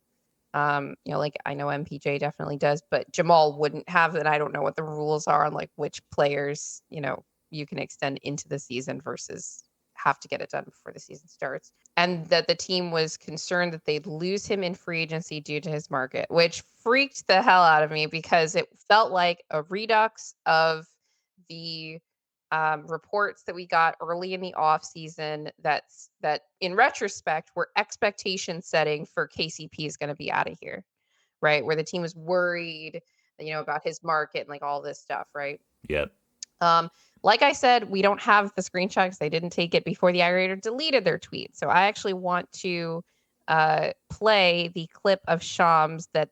S2: like I know MPJ definitely does, but Jamal wouldn't have, and I don't know what the rules are on like which players, you can extend into the season versus have to get it done before the season starts. And that the team was concerned that they'd lose him in free agency due to his market, which freaked the hell out of me because it felt like a redux of the reports that we got early in the off season that in retrospect were expectation setting for KCP is going to be out of here, right? Where the team was worried, about his market and like all this stuff, right?
S1: Yep.
S2: Um, like I said, we don't have the screenshots. They didn't take it before the aggregator deleted their tweet. So I actually want to play the clip of Shams that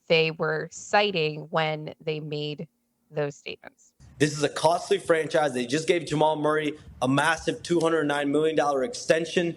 S2: they were citing when they made those statements.
S3: This is a costly franchise. They just gave Jamal Murray a massive $209 million extension.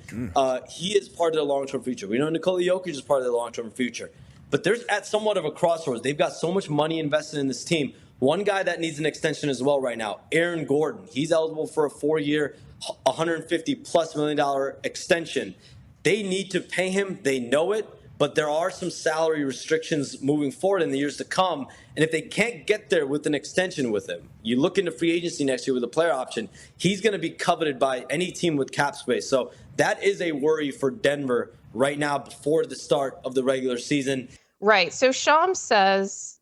S3: He is part of the long-term future. We know Nikola Jokic is part of the long-term future. But they're at somewhat of a crossroads. They've got so much money invested in this team. One guy that needs an extension as well right now, Aaron Gordon. He's eligible for a 4-year, $150+ million extension. They need to pay him. They know it. But there are some salary restrictions moving forward in the years to come. And if they can't get there with an extension with him, you look into free agency next year with a player option, he's going to be coveted by any team with cap space. So that is a worry for Denver right now before the start of the regular season.
S2: Right. So Shams says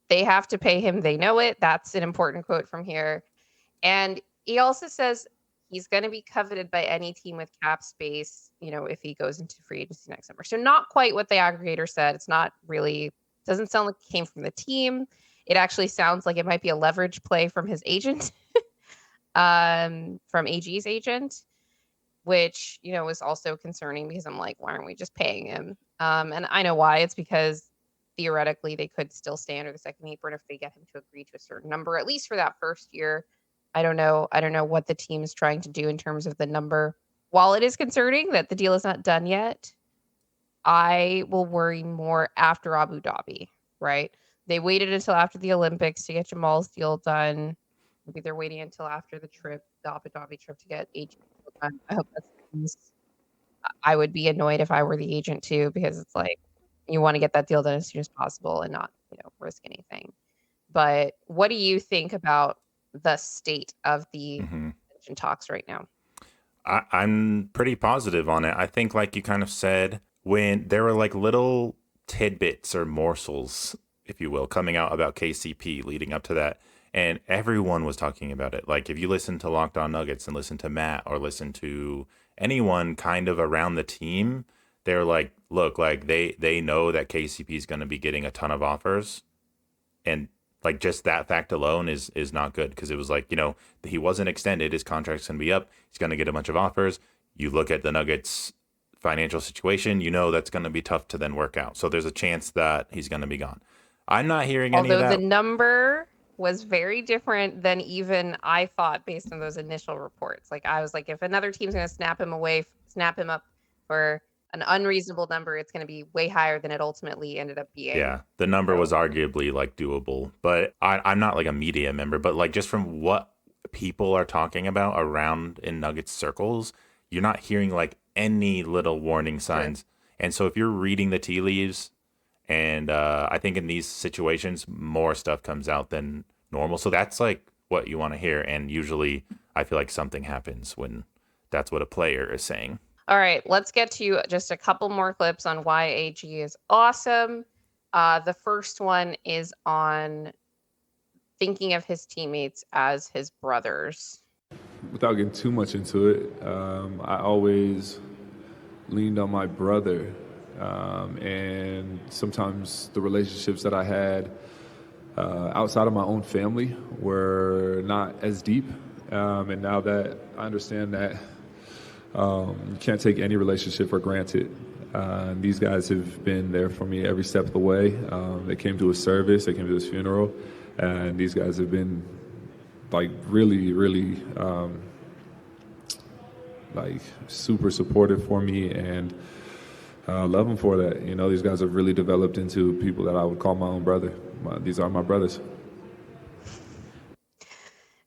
S2: they have to pay him. They know it. That's an important quote from here. And he also says he's going to be coveted by any team with cap space, if he goes into free agency next summer. So not quite what the aggregator said. It's not really, doesn't sound like it came from the team. It actually sounds like it might be a leverage play from his agent, from AG's agent, which, is also concerning because I'm like, why aren't we just paying him? And I know why. It's because theoretically they could still stay under the second apron if they get him to agree to a certain number, at least for that first year. I don't know what the team is trying to do in terms of the number. While it is concerning that the deal is not done yet, I will worry more after Abu Dhabi, right? They waited until after the Olympics to get Jamal's deal done. Maybe they're waiting until after the Abu Dhabi trip to get agent deal done. I hope that's the case. I would be annoyed if I were the agent too, because it's like you want to get that deal done as soon as possible and not, risk anything. But what do you think about the state of the extension talks right now?
S1: I'm pretty positive on it. I think, like you kind of said, when there were like little tidbits or morsels, if you will, coming out about KCP leading up to that, and everyone was talking about it. Like if you listen to Locked On Nuggets and listen to Matt or listen to anyone kind of around the team, they're like, look, like they know that KCP is going to be getting a ton of offers, and like just that fact alone is not good, because it was like, he wasn't extended, his contract's gonna be up, he's gonna get a bunch of offers. You look at the Nuggets financial situation, that's gonna be tough to then work out, so there's a chance that he's gonna be gone. I'm not hearing any of
S2: Although
S1: that.
S2: the number was very different than even I thought based on those initial reports. Like I was like, if another team's going to snap him up for an unreasonable number, it's going to be way higher than it ultimately ended up being.
S1: Yeah, the number was arguably like doable, but I'm not like a media member, but like just from what people are talking about around in Nuggets circles, you're not hearing like any little warning signs. Sure. And so if you're reading the tea leaves, and I think in these situations, more stuff comes out than normal. So that's like what you want to hear. And usually I feel like something happens when that's what a player is saying.
S2: All right, let's get to just a couple more clips on why AG is awesome. The first one is on thinking of his teammates as his brothers.
S4: Without getting too much into it, I always leaned on my brother. And sometimes the relationships that I had outside of my own family were not as deep. And now that I understand that you can't take any relationship for granted. These guys have been there for me every step of the way. They came to his service, they came to his funeral, and these guys have been like really, really like super supportive for me, and love them for that. These guys have really developed into people that I would call my own brother. These are my brothers.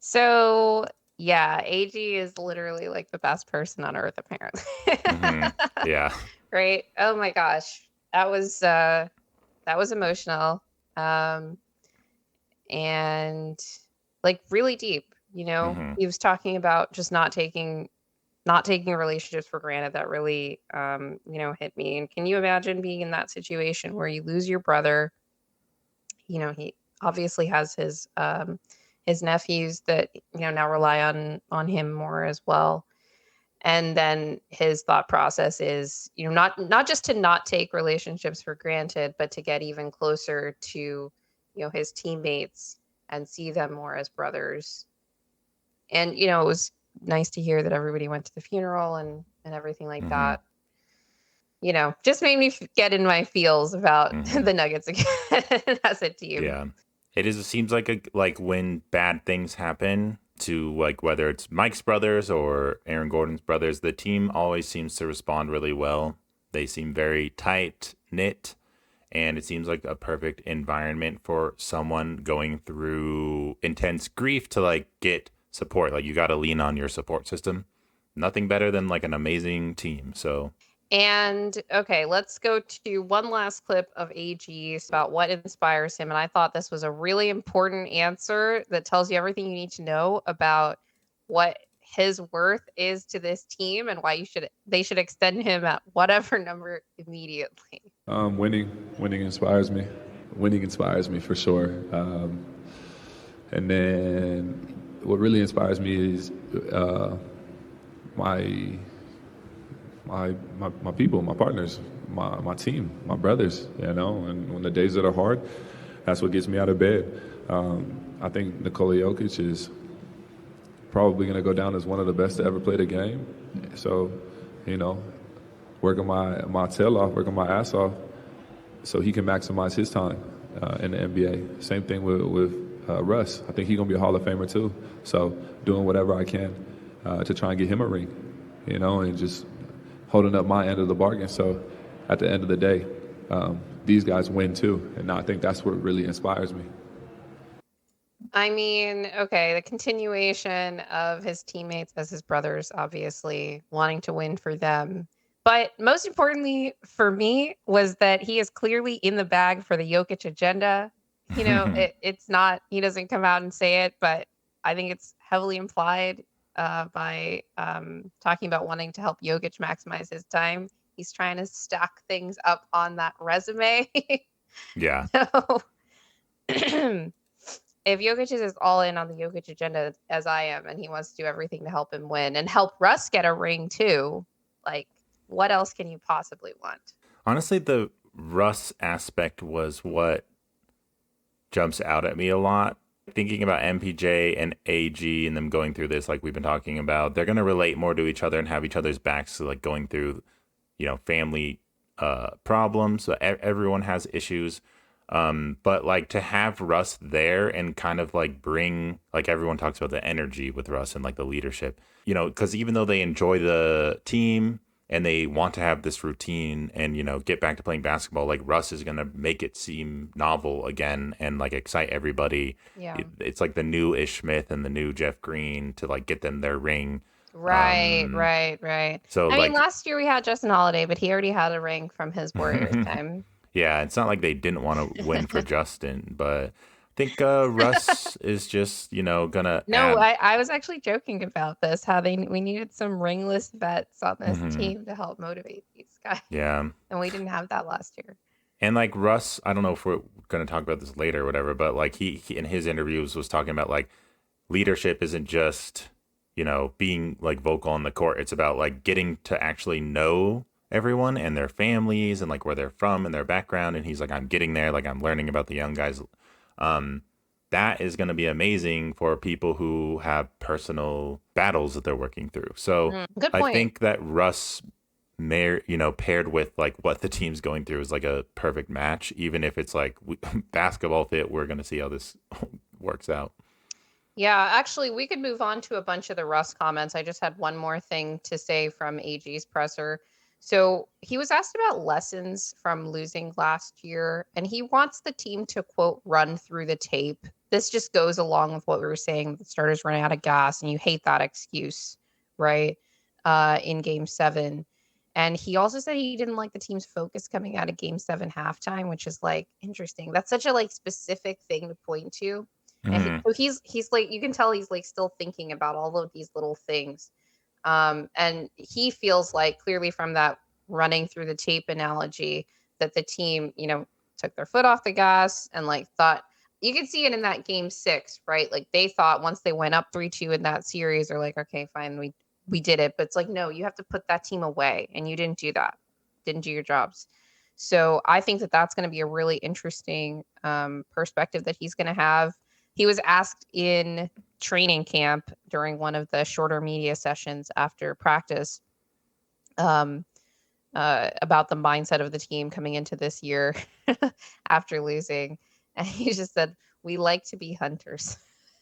S2: So yeah, AG is literally like the best person on earth, apparently.
S1: Yeah.
S2: Right. Oh my gosh, that was emotional, and like really deep. He was talking about just not taking relationships for granted. That really, hit me. And can you imagine being in that situation where you lose your brother? He obviously has his nephews that now rely on him more as well. And then his thought process is, not just to not take relationships for granted, but to get even closer to, his teammates and see them more as brothers. And, it was nice to hear that everybody went to the funeral and everything like that. Just made me get in my feels about the Nuggets again as a team.
S1: Yeah. It seems like when bad things happen to like whether it's Mike's brothers or Aaron Gordon's brothers, the team always seems to respond really well. They seem very tight knit, and it seems like a perfect environment for someone going through intense grief to like get support. Like you got to lean on your support system. Nothing better than like an amazing team. So
S2: And okay, let's go to one last clip of AG's about what inspires him. And I thought this was a really important answer that tells you everything you need to know about what his worth is to this team and why they should extend him at whatever number immediately.
S4: Winning inspires me. Winning inspires me for sure. And then what really inspires me is my people, my partners, my team, my brothers, you know, and when the days that are hard, that's what gets me out of bed. I think Nikola Jokic is probably going to go down as one of the best to ever play the game. So, you know, working my tail off, working my ass off so he can maximize his time in the NBA. Same thing with Russ. I think he's going to be a Hall of Famer too. So doing whatever I can to try and get him a ring, you know, and just holding up my end of the bargain. So at the end of the day, these guys win too. And I think that's what really inspires me.
S2: I mean, okay, the continuation of his teammates as his brothers, obviously wanting to win for them. But most importantly for me was that he is clearly in the bag for the Jokic agenda. You know, it's not, he doesn't come out and say it, but I think it's heavily implied by talking about wanting to help Jokic maximize his time. He's trying to stack things up on that resume.
S1: yeah.
S2: So if Jokic is as all in on the Jokic agenda as I am, and he wants to do everything to help him win and help Russ get a ring too, like what else can you possibly want?
S1: Honestly, the Russ aspect was what jumps out at me a lot. Thinking about MPJ and AG and them going through this, like we've been talking about, they're going to relate more to each other and have each other's backs. So like going through, you know, family problems. So everyone has issues. But like to have Russ there and kind of like bring, like everyone talks about the energy with Russ and like the leadership, you know, because even though they enjoy the team and they want to have this routine and, you know, get back to playing basketball, like Russ is going to make it seem novel again and like excite everybody.
S2: Yeah.
S1: It's like the new Ish Smith and the new Jeff Green to like get them their ring.
S2: Right.
S1: So
S2: I
S1: like,
S2: mean, last year we had Justin Holiday, but he already had a ring from his Warriors time.
S1: yeah, it's not like they didn't want to win for Justin, but I think Russ is just, you know, gonna
S2: No,
S1: add.
S2: I was actually joking about this, how we needed some ringless vets on this team to help motivate these guys.
S1: Yeah.
S2: And we didn't have that last year.
S1: And like Russ, I don't know if we're going to talk about this later or whatever, but like he in his interviews was talking about like leadership isn't just, you know, being like vocal on the court. It's about like getting to actually know everyone and their families and like where they're from and their background. And he's like, I'm getting there. Like I'm learning about the young guys. That is going to be amazing for people who have personal battles that they're working through. So
S2: Good point.
S1: I think that Russ paired with like what the team's going through is like a perfect match. Even if it's like basketball fit, we're going to see how this works out.
S2: Yeah, actually, we could move on to a bunch of the Russ comments. I just had one more thing to say from AG's presser. So he was asked about lessons from losing last year, and he wants the team to, quote, run through the tape. This just goes along with what we were saying. The starters running out of gas, and you hate that excuse, right, in Game 7. And he also said he didn't like the team's focus coming out of Game 7 halftime, which is, like, interesting. That's such a, like, specific thing to point to. And so he's like, you can tell he's like still thinking about all of these little things. And he feels like clearly from that running through the tape analogy that the team, you know, took their foot off the gas and like thought, you can see it in that Game 6, right? Like they thought once they went up 3-2 in that series, they're like, okay, fine, we did it. But it's like, no, you have to put that team away, and you didn't do that. Didn't do your jobs. So I think that that's going to be a really interesting perspective that he's going to have. He was asked in training camp during one of the shorter media sessions after practice about the mindset of the team coming into this year after losing. And he just said, We like to be hunters.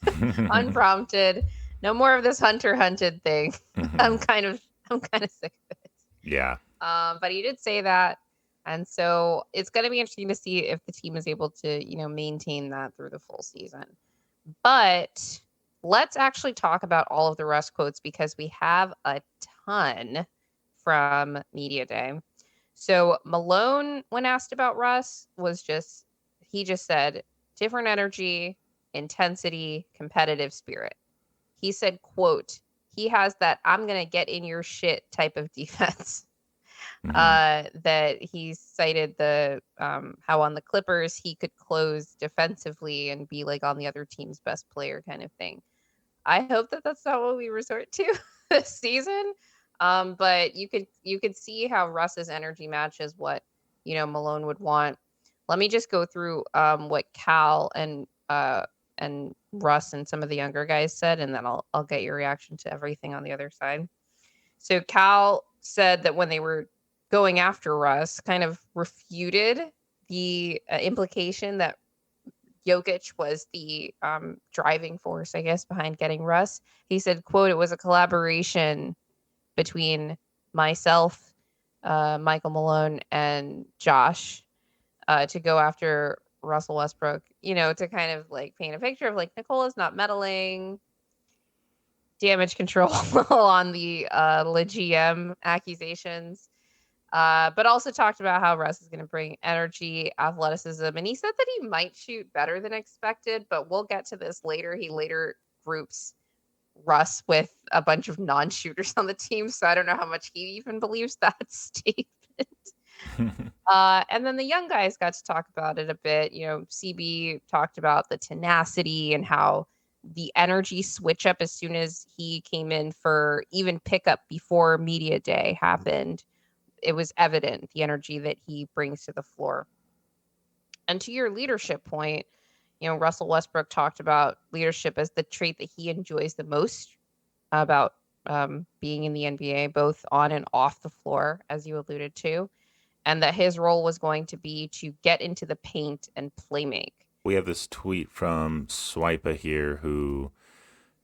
S2: Unprompted. No more of this hunted thing. I'm kind of sick of it.
S1: Yeah.
S2: But he did say that. And so it's going to be interesting to see if the team is able to, maintain that through the full season. But let's actually talk about all of the Russ quotes because we have a ton from Media Day. So Malone, when asked about Russ, he just said, different energy, intensity, competitive spirit. He said, quote, he has that I'm going to get in your shit type of defense. That he cited the how on the Clippers he could close defensively and be like on the other team's best player kind of thing. I hope that that's not what we resort to this season. But you could see how Russ's energy matches what Malone would want. Let me just go through what Cal and Russ and some of the younger guys said, and then I'll get your reaction to everything on the other side. So Cal said that when they were going after Russ, kind of refuted the implication that Jokic was the driving force, I guess, behind getting Russ. He said, quote, it was a collaboration between myself, Michael Malone, and Josh to go after Russell Westbrook, to kind of like paint a picture of like Nicola's not meddling, damage control on the GM accusations. But also talked about how Russ is going to bring energy, athleticism, and he said that he might shoot better than expected, but we'll get to this later. He later groups Russ with a bunch of non-shooters on the team, so I don't know how much he even believes that statement. And then the young guys got to talk about it a bit. CB talked about the tenacity and how the energy switch up as soon as he came in for even pickup before Media Day happened. It was evident the energy that he brings to the floor. And to your leadership point, Russell Westbrook talked about leadership as the trait that he enjoys the most about being in the NBA, both on and off the floor, as you alluded to, and that his role was going to be to get into the paint and play make.
S1: We have this tweet from Swipa here who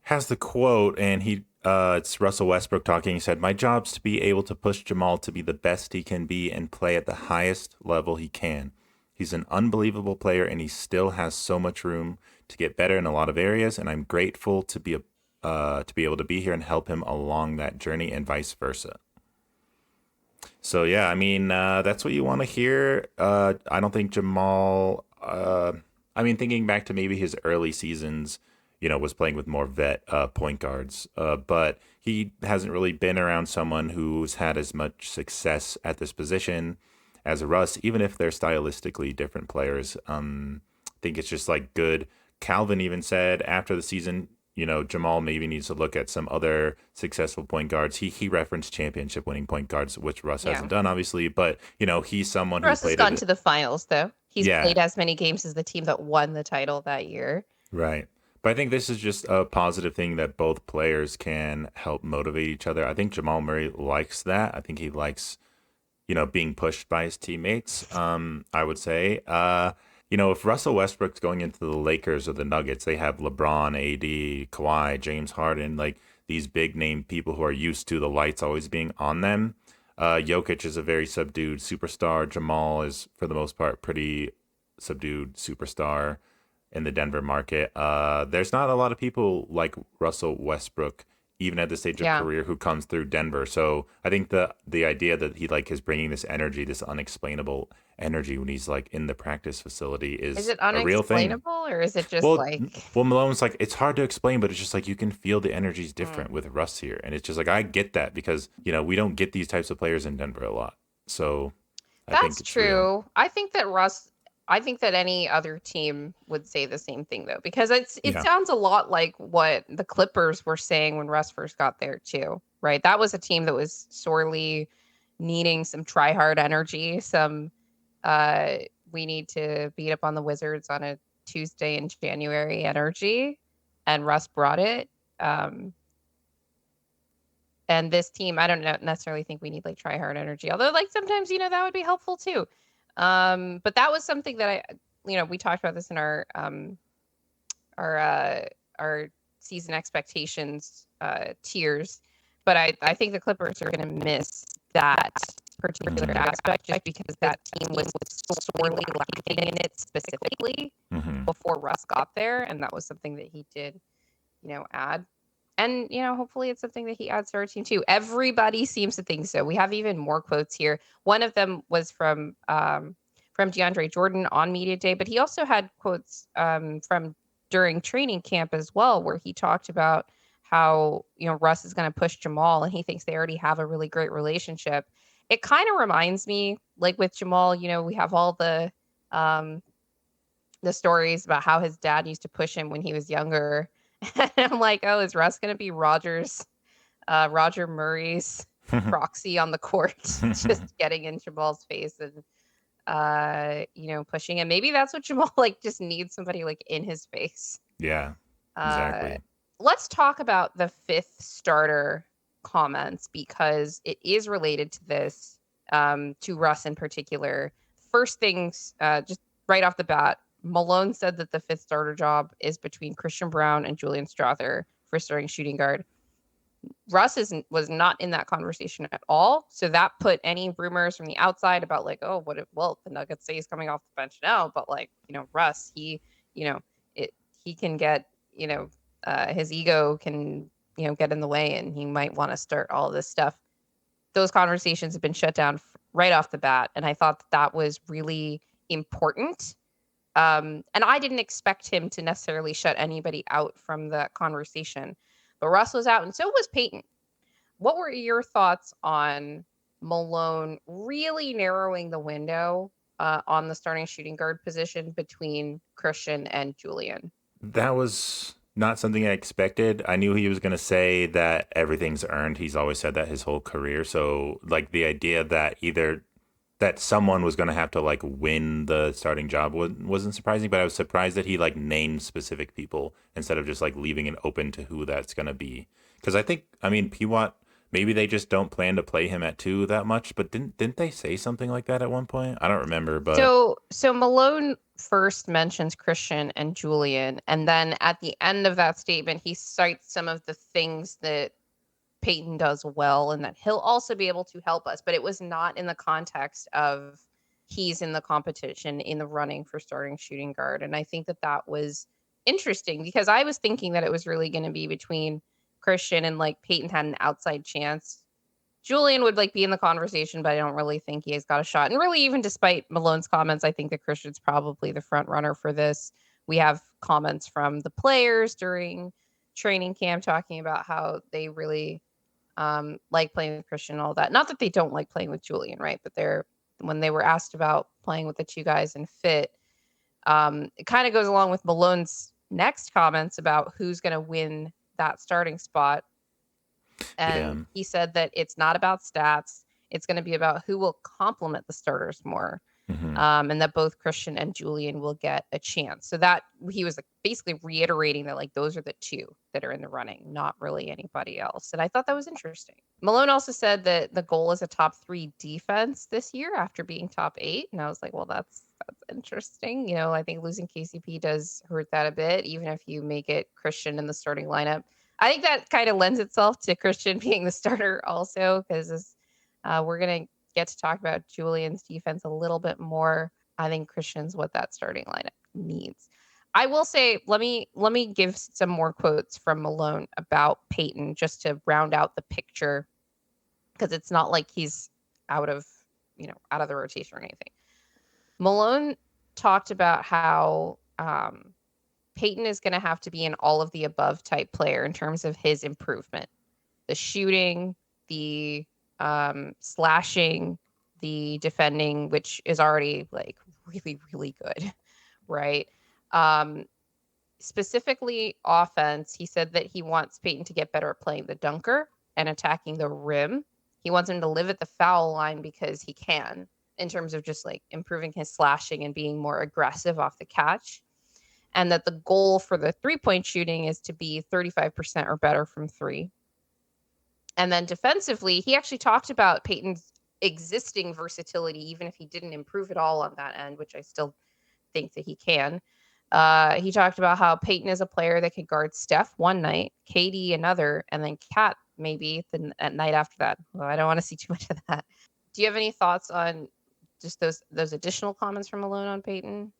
S1: has the quote, and it's Russell Westbrook talking. He said, my job's to be able to push Jamal to be the best he can be and play at the highest level he can. He's an unbelievable player, and he still has so much room to get better in a lot of areas, and I'm grateful to be able to be here and help him along that journey and vice versa. So, yeah, I mean, that's what you want to hear. I don't think Jamal, thinking back to maybe his early seasons, was playing with more vet point guards. But he hasn't really been around someone who's had as much success at this position as Russ, even if they're stylistically different players. I think it's just like good. Calvin even said after the season, Jamal maybe needs to look at some other successful point guards. He referenced championship winning point guards, which Russ hasn't done, obviously. But, he's someone
S2: Russ
S1: who played
S2: has gone to the finals, though. He's played as many games as the team that won the title that year.
S1: Right. But I think this is just a positive thing that both players can help motivate each other. I think Jamal Murray likes that. I think he likes, being pushed by his teammates, I would say. If Russell Westbrook's going into the Lakers or the Nuggets, they have LeBron, AD, Kawhi, James Harden, like these big name people who are used to the lights always being on them. Jokic is a very subdued superstar. Jamal is, for the most part, pretty subdued superstar in the Denver market. There's not a lot of people like Russell Westbrook, even at this stage of career, who comes through Denver. So I think the idea that he is bringing this energy, this unexplainable energy when he's in the practice facility is
S2: it
S1: a real thing.
S2: unexplainable or is it just
S1: well, Malone's it's hard to explain, but it's just you can feel the energy's different with Russ here. And it's just I get that because, we don't get these types of players in Denver a lot. So I think it's
S2: true.
S1: Real.
S2: I think that any other team would say the same thing, though, because it sounds a lot like what the Clippers were saying when Russ first got there, too. Right. That was a team that was sorely needing some try hard energy. Some we need to beat up on the Wizards on a Tuesday in January energy. And Russ brought it. And this team, I don't necessarily think we need try hard energy, although sometimes, that would be helpful, too. But that was something that we talked about this in our our season expectations tiers. But I think the Clippers are going to miss that particular aspect just because that team was sorely lacking in it specifically before Russ got there, and that was something that he did, add. And, hopefully it's something that he adds to our team too. Everybody seems to think so. We have even more quotes here. One of them was from DeAndre Jordan on Media Day, but he also had quotes from during training camp as well, where he talked about how, Russ is going to push Jamal and he thinks they already have a really great relationship. It kind of reminds me, like with Jamal, we have all the stories about how his dad used to push him when he was younger. And I'm like, oh, is Russ going to be Roger Murray's proxy on the court, just getting in Jamal's face and, pushing him? Maybe that's what Jamal just needs, somebody in his face.
S1: Yeah, exactly.
S2: Let's talk about the fifth starter comments because it is related to this, to Russ in particular. First things, just right off the bat, Malone said that the fifth starter job is between Christian Braun and Julian Strawther for starting shooting guard. Russ was not in that conversation at all. So that put any rumors from the outside about the Nuggets say he's coming off the bench now, but Russ, he can get, his ego can, get in the way and he might want to start all of this stuff. Those conversations have been shut down right off the bat. And I thought that was really important. And I didn't expect him to necessarily shut anybody out from that conversation. But Russ was out, and so was Peyton. What were your thoughts on Malone really narrowing the window on the starting shooting guard position between Christian and Julian?
S1: That was not something I expected. I knew he was going to say that everything's earned. He's always said that his whole career. So, the idea that either that someone was going to have to win the starting job wasn't surprising, but I was surprised that he named specific people instead of just leaving it open to who that's going to be. Because P-Watt, maybe they just don't plan to play him at 2 that much, but didn't they say something like that at one point? I don't remember, but
S2: so Malone first mentions Christian and Julian, and then at the end of that statement, he cites some of the things that Peyton does well and that he'll also be able to help us, but it was not in the context of he's in the competition in the running for starting shooting guard. And I think that was interesting because I was thinking that it was really going to be between Christian and Peyton had an outside chance. Julian would be in the conversation, but I don't really think he has got a shot. And really, even despite Malone's comments, I think that Christian's probably the front runner for this. We have comments from the players during training camp talking about how they really like playing with Christian and all that. Not that they don't like playing with Julian, right? But when they were asked about playing with the two guys and fit, it kind of goes along with Malone's next comments about who's going to win that starting spot. And he said that it's not about stats. It's going to be about who will complement the starters more. And that both Christian and Julian will get a chance. So that he was basically reiterating that those are the two that are in the running, not really anybody else. And I thought that was interesting. Malone also said that the goal is a top 3 defense this year after being top 8. And I was like, well, that's interesting. I think losing KCP does hurt that a bit, even if you make it Christian in the starting lineup. I think that kind of lends itself to Christian being the starter also, because we're going to get to talk about Julian's defense a little bit more. I think Christian's what that starting lineup needs. I will say, let me give some more quotes from Malone about Peyton just to round out the picture, because it's not like he's out of the rotation or anything. Malone talked about how Peyton is going to have to be an all of the above type player in terms of his improvement, the shooting, the slashing, the defending, which is already really, really good, right? Specifically offense, he said that he wants Peyton to get better at playing the dunker and attacking the rim. He wants him to live at the foul line because he can, in terms of just improving his slashing and being more aggressive off the catch. And that the goal for the 3-point shooting is to be 35% or better from 3. And then defensively, he actually talked about Peyton's existing versatility, even if he didn't improve at all on that end, which I still think that he can. He talked about how Peyton is a player that could guard Steph one night, KD another, and then Kat maybe at night after that. Well, I don't want to see too much of that. Do you have any thoughts on just those additional comments from Malone on Peyton?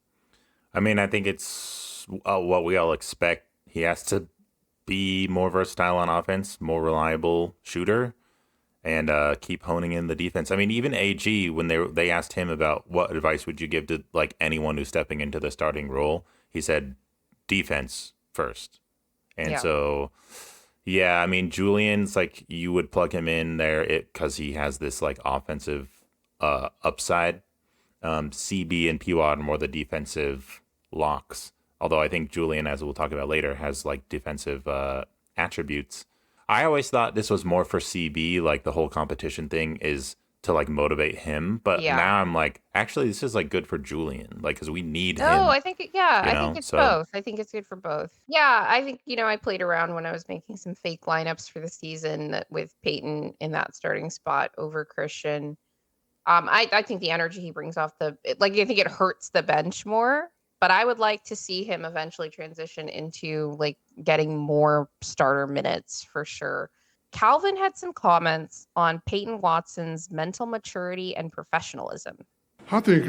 S1: I mean, I think it's what we all expect. He has to be more versatile on offense, more reliable shooter, and keep honing in the defense. I mean, even AG, when they asked him about what advice would you give to like anyone who's stepping into the starting role, he said defense first. And so, yeah, I mean, Julian's like you would plug him in there because he has this like offensive upside. CB and Piwad are more the defensive locks. Although I think Julian, as we'll talk about later, has like defensive attributes. I always thought this was more for CB, like the whole competition thing is to like motivate him. But now I'm like, actually, this is like good for Julian, like because we need him.
S2: Oh, I think I
S1: know,
S2: think it's
S1: so-
S2: both. I think it's good for both. Yeah, I think I played around when I was making some fake lineups for the season with Peyton in that starting spot over Christian. I think the energy he brings off I think it hurts the bench more. But I would like to see him eventually transition into like getting more starter minutes for sure. Calvin had some comments on Peyton Watson's mental maturity and professionalism.
S5: I think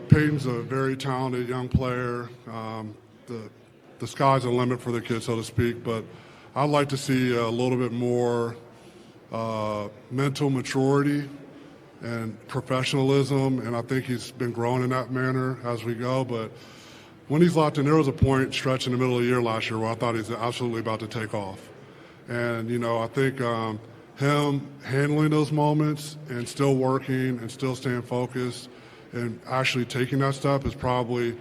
S5: Peyton's a very talented young player. The sky's the limit for the kid, so to speak. But I'd like to see a little bit more mental maturity and professionalism, and I think he's been growing in that manner as we go. But when he's locked in, there was a point stretch in the middle of the year last year where I thought he's absolutely about to take off. And, I think him handling those moments and still working and still staying focused and actually taking that step is probably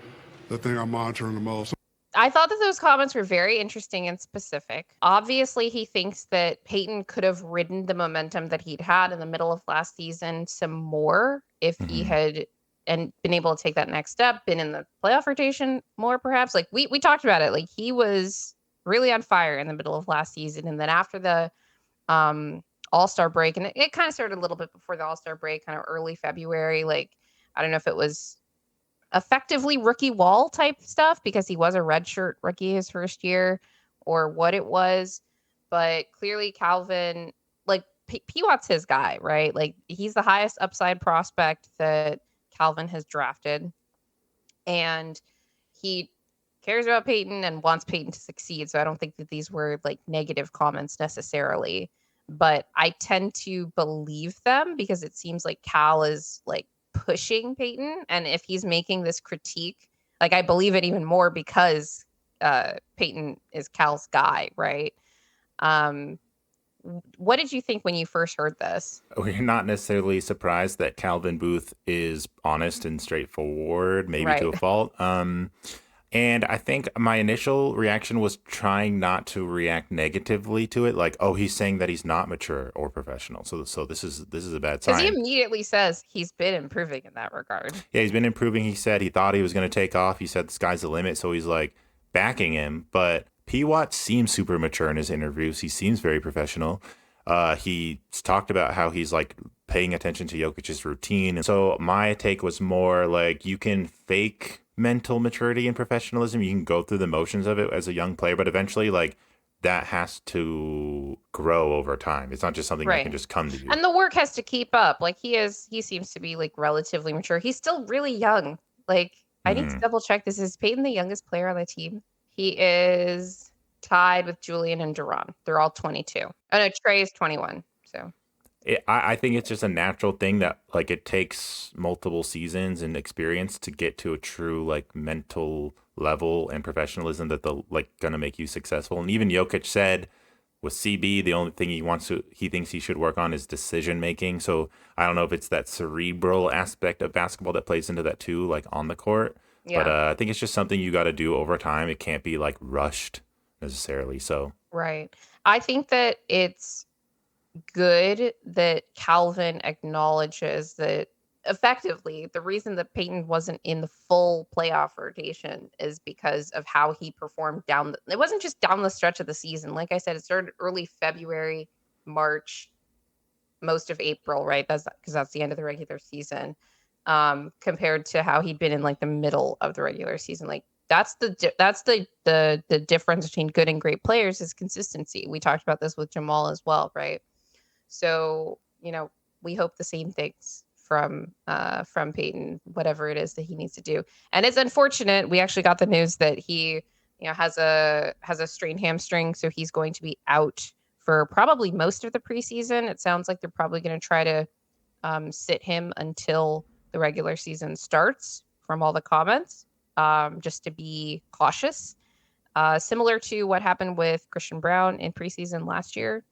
S5: the thing I'm monitoring the most.
S2: I thought that those comments were very interesting and specific. Obviously, he thinks that Peyton could have ridden the momentum that he'd had in the middle of last season some more if he had and been able to take that next step, been in the playoff rotation more, perhaps. Like we talked about it. Like he was really on fire in the middle of last season. And then after the All-Star break, and it kind of started a little bit before the All-Star break, kind of early February. Like, I don't know if it was effectively rookie wall type stuff because he was a redshirt rookie his first year or what it was. But clearly Calvin, like P-Watt's his guy, right? Like he's the highest upside prospect that Calvin has drafted, and he cares about Peyton and wants Peyton to succeed. So I don't think that these were like negative comments necessarily, but I tend to believe them because it seems like Cal is like pushing Peyton, and if he's making this critique, like I believe it even more because Peyton is Cal's guy, right? What did you think when you first heard this?
S1: We're not necessarily surprised that Calvin Booth is honest and straightforward, maybe to a fault. And I think my initial reaction was trying not to react negatively to it, like, oh, he's saying that he's not mature or professional. So this is a bad sign.
S2: Because he immediately says he's been improving in that regard.
S1: Yeah, he's been improving. He said he thought he was going to take off. He said the sky's the limit. So he's like backing him. But P. Watt seems super mature in his interviews. He seems very professional. He's talked about how he's like paying attention to Jokic's routine. And so my take was more like you can fake mental maturity and professionalism. You can go through the motions of it as a young player, but eventually like that has to grow over time. It's not just something that can just come to you.
S2: And the work has to keep up. Like he seems to be like relatively mature. He's still really young. Like I need to double check this. Is Peyton the youngest player on the team? He is tied with Julian and Duran. They're all 22. Oh no, Trey is 21. So
S1: I think it's just a natural thing that like it takes multiple seasons and experience to get to a true like mental level and professionalism that they'll like gonna make you successful. And even Jokic said with CB, the only thing he thinks he should work on is decision making. So I don't know if it's that cerebral aspect of basketball that plays into that too, like on the court. Yeah. But I think it's just something you got to do over time. It can't be like rushed necessarily. So
S2: right. I think that it's good that Calvin acknowledges that effectively the reason that Peyton wasn't in the full playoff rotation is because of how he performed it wasn't just down the stretch of the season. Like I said, it started early February, March, most of April, right? Because that's the end of the regular season. Compared to how he'd been in like the middle of the regular season. Like That's the difference between good and great players is consistency. We talked about this with Jamal as well, right? So, we hope the same things from Peyton, whatever it is that he needs to do. And it's unfortunate. We actually got the news that he, has a strained hamstring, so he's going to be out for probably most of the preseason. It sounds like they're probably going to try to sit him until the regular season starts, from all the comments, just to be cautious. Similar to what happened with Christian Brown in preseason last year,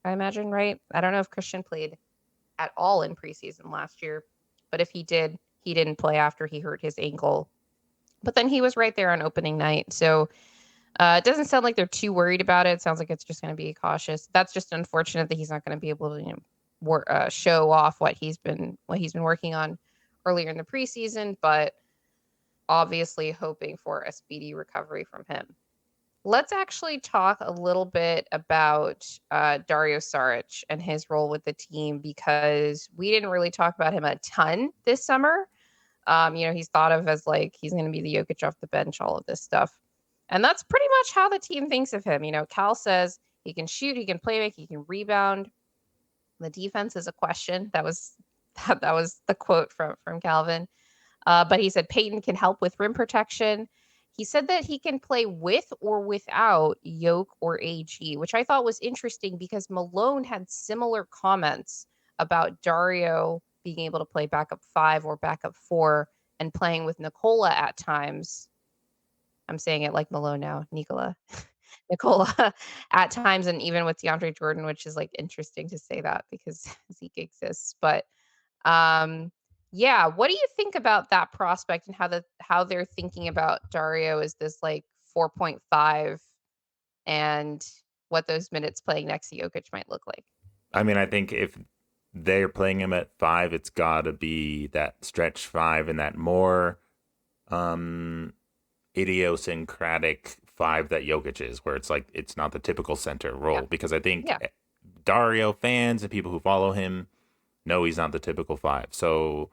S2: I imagine, right? I don't know if Christian played at all in preseason last year, but if he did, he didn't play after he hurt his ankle. But then he was right there on opening night. So it doesn't sound like they're too worried about it. It sounds like it's just going to be cautious. That's just unfortunate that he's not going to be able to, show off what he's been working on earlier in the preseason, but obviously hoping for a speedy recovery from him. Let's actually talk a little bit about Dario Saric and his role with the team, because we didn't really talk about him a ton this summer. He's thought of as like he's going to be the Jokic off the bench, all of this stuff. And that's pretty much how the team thinks of him. Cal says he can shoot, he can play make, he can rebound. The defense is a question. That was the quote from Calvin. But he said Peyton can help with rim protection. He said that he can play with or without Yoke or AG, which I thought was interesting because Malone had similar comments about Dario being able to play backup 5 or backup 4 and playing with Nicola at times. I'm saying it like Malone now, Nicola at times, and even with DeAndre Jordan, which is like interesting to say that because Zeke exists. But yeah, what do you think about that prospect and how they're thinking about Dario as this like 4.5 and what those minutes playing next to Jokic might look like?
S1: I mean, I think if they're playing him at 5, it's got to be that stretch 5 and that more idiosyncratic 5 that Jokic is, where it's like it's not the typical center role.
S2: Yeah.
S1: Because I think
S2: Yeah.
S1: Dario fans and people who follow him know he's not the typical 5. So,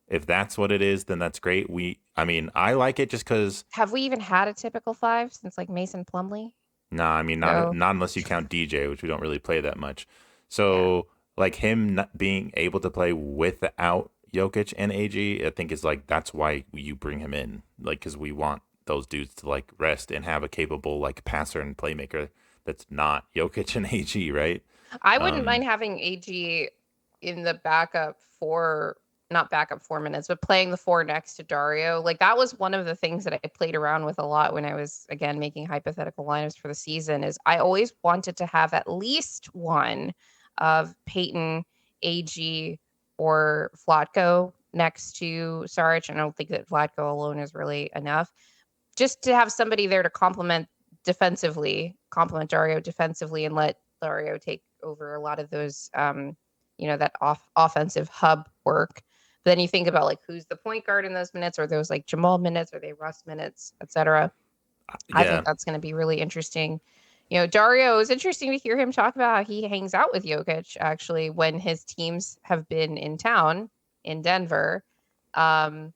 S1: if that's what it is, then that's great. I like it just because.
S2: Have we even had a typical 5 since like Mason Plumlee?
S1: Nah, I mean, not unless you count DJ, which we don't really play that much. So, like him not being able to play without Jokic and AG, I think is like that's why you bring him in, like because we want those dudes to like rest and have a capable like passer and playmaker that's not Jokic and AG, right?
S2: I wouldn't mind having AG in the not backup 4 minutes, but playing the 4 next to Dario. Like that was one of the things that I played around with a lot when I was, again, making hypothetical lineups for the season, is I always wanted to have at least one of Peyton, AG, or Vlatko next to Saric. I don't think that Vlatko alone is really enough. Just to have somebody there to complement Dario defensively, and let Dario take over a lot of those, that offensive hub work. But then you think about like who's the point guard in those minutes, or those like Jamal minutes, or they Russ minutes, etc. I think that's going to be really interesting. Dario, it was interesting to hear him talk about how he hangs out with Jokic actually when his teams have been in town in Denver. And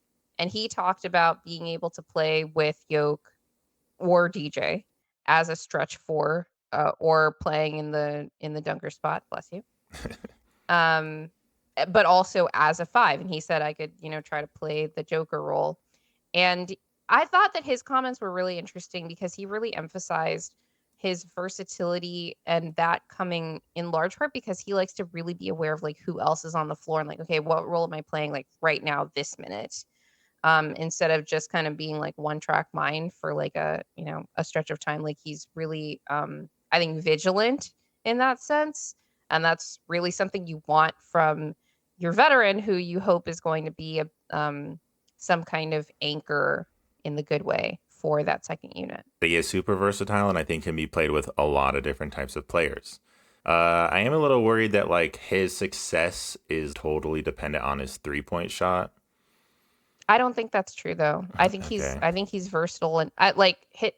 S2: he talked about being able to play with Yoke or DJ as a stretch 4, or playing in the dunker spot. Bless you. But also as a 5. And he said I could, try to play the Joker role. And I thought that his comments were really interesting because he really emphasized his versatility, and that coming in large part because he likes to really be aware of like who else is on the floor and like, okay, what role am I playing like right now, this minute? Instead of just kind of being like one track mind for like a stretch of time. Like he's really, I think, vigilant in that sense. And that's really something you want from your veteran, who you hope is going to be some kind of anchor in the good way for that second unit.
S1: He is super versatile, and I think can be played with a lot of different types of players. I am a little worried that like his success is totally dependent on his 3-point shot.
S2: I don't think that's true though. I think he's versatile, and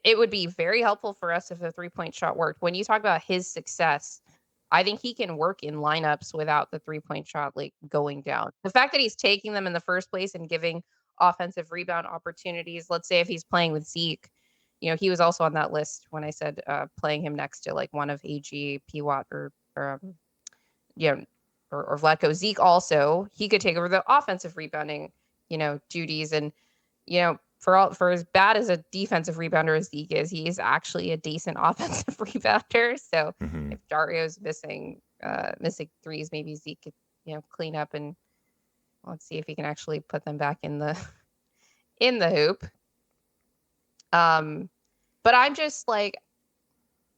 S2: it would be very helpful for us if the 3-point shot worked. When you talk about his success, I think he can work in lineups without the 3-point shot like going down. The fact that he's taking them in the first place and giving offensive rebound opportunities. Let's say if he's playing with Zeke, he was also on that list when I said playing him next to like one of AG, P. Watt, or Vlatko. Zeke also, he could take over the offensive rebounding, duties. And, for as bad as a defensive rebounder as Zeke is, he is actually a decent offensive rebounder. So if Dario's missing threes, maybe Zeke could, clean up, and let's see if he can actually put them back in the hoop. But I'm just like,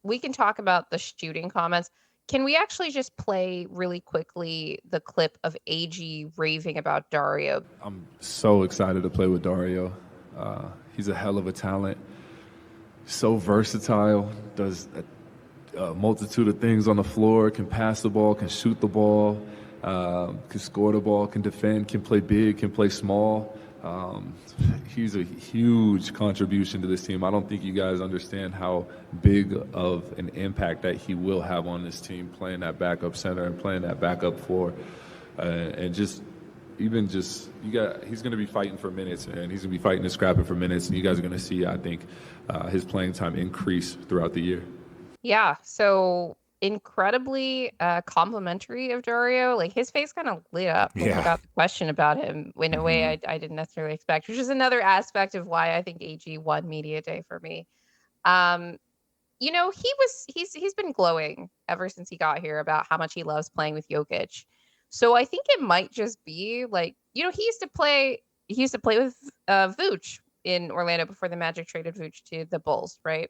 S2: we can talk about the shooting comments. Can we actually just play really quickly the clip of AG raving about Dario?
S4: I'm so excited to play with Dario. He's a hell of a talent. So versatile, does a multitude of things on the floor, can pass the ball, can shoot the ball, can score the ball, can defend, can play big, can play small. He's a huge contribution to this team. I don't think you guys understand how big of an impact that he will have on this team, playing that backup center and playing that backup floor. He's going to be fighting for minutes, and he's going to be fighting and scrapping for minutes, and you guys are going to see, I think, his playing time increase throughout the year.
S2: Yeah, so incredibly complimentary of Dario. Like, his face kind of lit up when I got the question about him in a way I didn't necessarily expect, which is another aspect of why I think AG won Media Day for me. He's been glowing ever since he got here about how much he loves playing with Jokic. So I think it might just be like, he used to play with Vooch in Orlando before the Magic traded Vooch to the Bulls, right?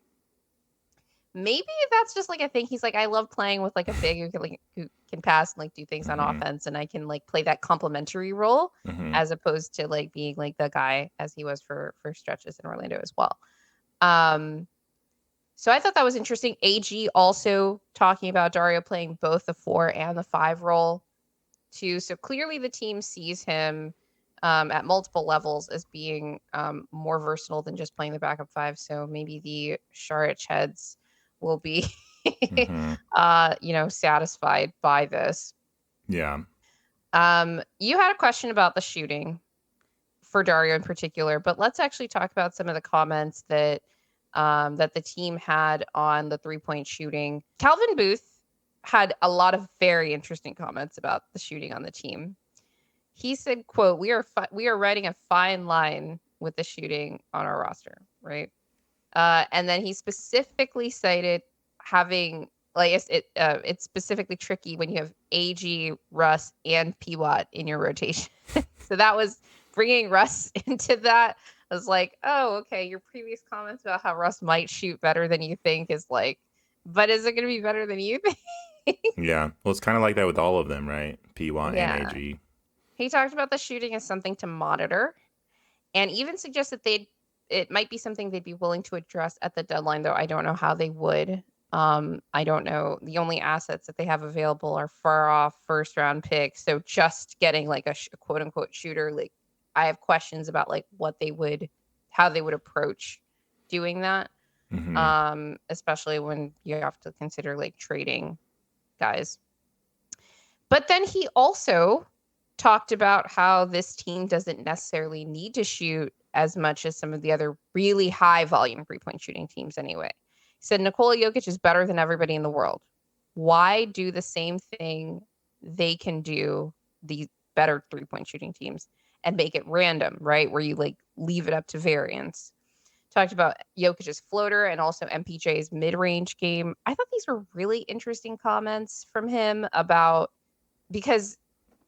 S2: Maybe that's just like a thing. He's like, I love playing with like a big who can pass and like do things on offense, and I can like play that complementary role as opposed to like being like the guy as he was for stretches in Orlando as well. So I thought that was interesting. AG also talking about Dario playing both the 4 and the 5 role too. So clearly the team sees him at multiple levels as being more versatile than just playing the backup 5. So maybe the Saric heads will be, satisfied by this.
S1: Yeah.
S2: You had a question about the shooting for Dario in particular, but let's actually talk about some of the comments that the team had on the 3-point shooting. Calvin Booth had a lot of very interesting comments about the shooting on the team. He said, quote, we are riding a fine line with the shooting on our roster, right? And then he specifically cited having, like, it's specifically tricky when you have AG, Russ, and P. Watt in your rotation. So that was bringing Russ into that. I was like, oh, okay, your previous comments about how Russ might shoot better than you think is like, but is it going to be better than you think?
S1: Yeah. Well, it's kind of like that with all of them, right? P. Watt and AG.
S2: He talked about the shooting as something to monitor, and even suggested it might be something they'd be willing to address at the deadline, though I don't know how they would. I don't know. The only assets that they have available are far off first round picks. So just getting like a quote unquote shooter, like, I have questions about like how they would approach doing that. Especially when you have to consider like trading guys. But then he also talked about how this team doesn't necessarily need to shoot as much as some of the other really high volume 3-point shooting teams anyway. He said Nikola Jokic is better than everybody in the world. Why do the same thing they can do, the better 3-point shooting teams, and make it random, right? Where you like leave it up to variance. Talked about Jokic's floater and also MPJ's mid-range game. I thought these were really interesting comments from him because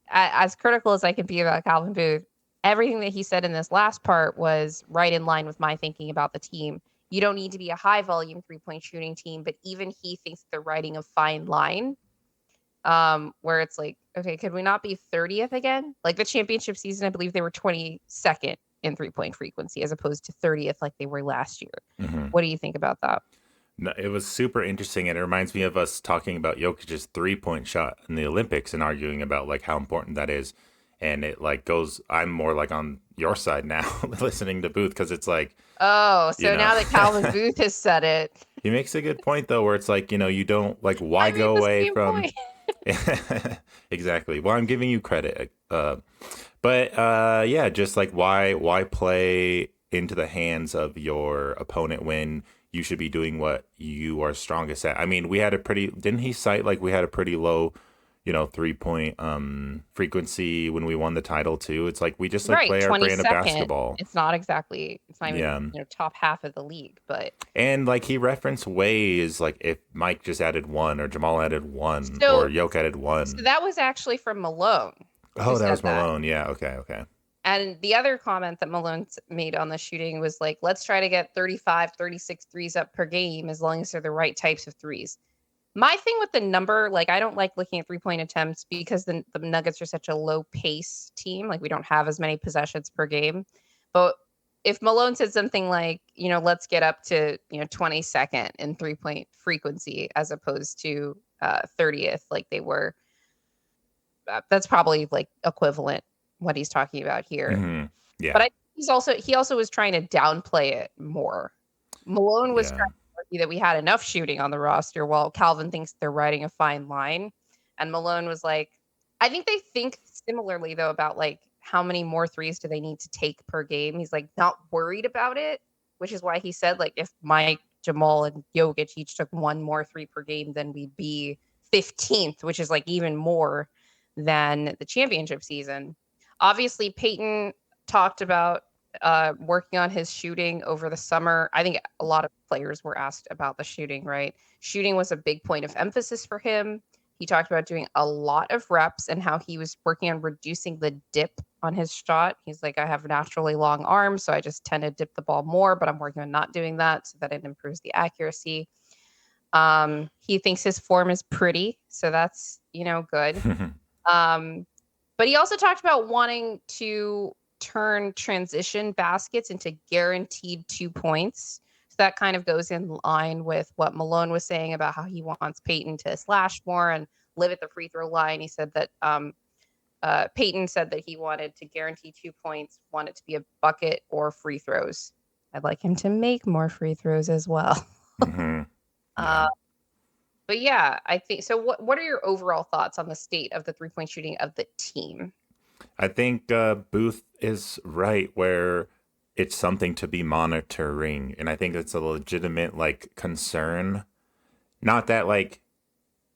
S2: as critical as I can be about Calvin Booth, everything that he said in this last part was right in line with my thinking about the team. You don't need to be a high volume 3-point shooting team, but even he thinks they're riding a fine line where it's like, okay, could we not be 30th again? Like the championship season, I believe they were 22nd in 3-point frequency as opposed to 30th like they were last year. What do you think about that?
S1: No, it was super interesting, and it reminds me of us talking about Jokic's 3-point shot in the Olympics and arguing about like how important that is. And it like goes, I'm more like on your side now listening to Booth, because it's like,
S2: oh, so now that Calvin Booth has said it,
S1: he makes a good point though, where it's like, you don't like, why go away from exactly. Well, I'm giving you credit, but But yeah, just like why play into the hands of your opponent when you should be doing what you are strongest at? I mean, we had a pretty didn't he cite like we had a pretty low, 3-point frequency when we won the title too. It's like we just like
S2: Right,
S1: play our brand of
S2: 22nd.
S1: basketball.
S2: It's not even,
S1: Yeah.
S2: top half of the league, but
S1: And like he referenced ways like if Mike just added one or Jamal added one or
S2: so
S1: Yoke added
S2: so
S1: one.
S2: that was actually from Malone who
S1: Oh, that
S2: said
S1: was
S2: that.
S1: Malone. Yeah, okay.
S2: And the other comment that Malone made on the shooting was like, let's try to get 35, 36 threes up per game as long as they're the right types of threes. My thing with the number, like, I don't like looking at 3-point attempts because the Nuggets are such a low pace team. Like, we don't have as many possessions per game. But if Malone said something like, let's get up to, 22nd in 3-point frequency as opposed to 30th, like they were, that's probably like equivalent what he's talking about here.
S1: Hmm. Yeah.
S2: But he also was trying to downplay it more. Malone was
S1: Yeah.
S2: trying to argue that we had enough shooting on the roster while Calvin thinks they're riding a fine line. And Malone was like, I think they think similarly though about like how many more threes do they need to take per game. He's like not worried about it, which is why he said like if Mike, Jamal, and Jokic each took one more three per game, then we'd be 15th, which is like even more than the championship season. Obviously, Peyton talked about working on his shooting over the summer. I think a lot of players were asked about the shooting, right? Shooting was a big point of emphasis for him. He talked about doing a lot of reps and how he was working on reducing the dip on his shot. He's like, I have naturally long arms, so I just tend to dip the ball more, but I'm working on not doing that so that it improves the accuracy. He thinks his form is pretty, so that's, good. But he also talked about wanting to turn transition baskets into guaranteed 2 points. So that kind of goes in line with what Malone was saying about how he wants Peyton to slash more and live at the free throw line. He said that Peyton said that he wanted to guarantee 2 points, wanted to be a bucket or free throws. I'd like him to make more free throws as well.
S1: Hmm. Yeah.
S2: But yeah, I think so. What are your overall thoughts on the state of the 3-point shooting of the team?
S1: I think Booth is right where it's something to be monitoring, and I think it's a legitimate like concern. Not that like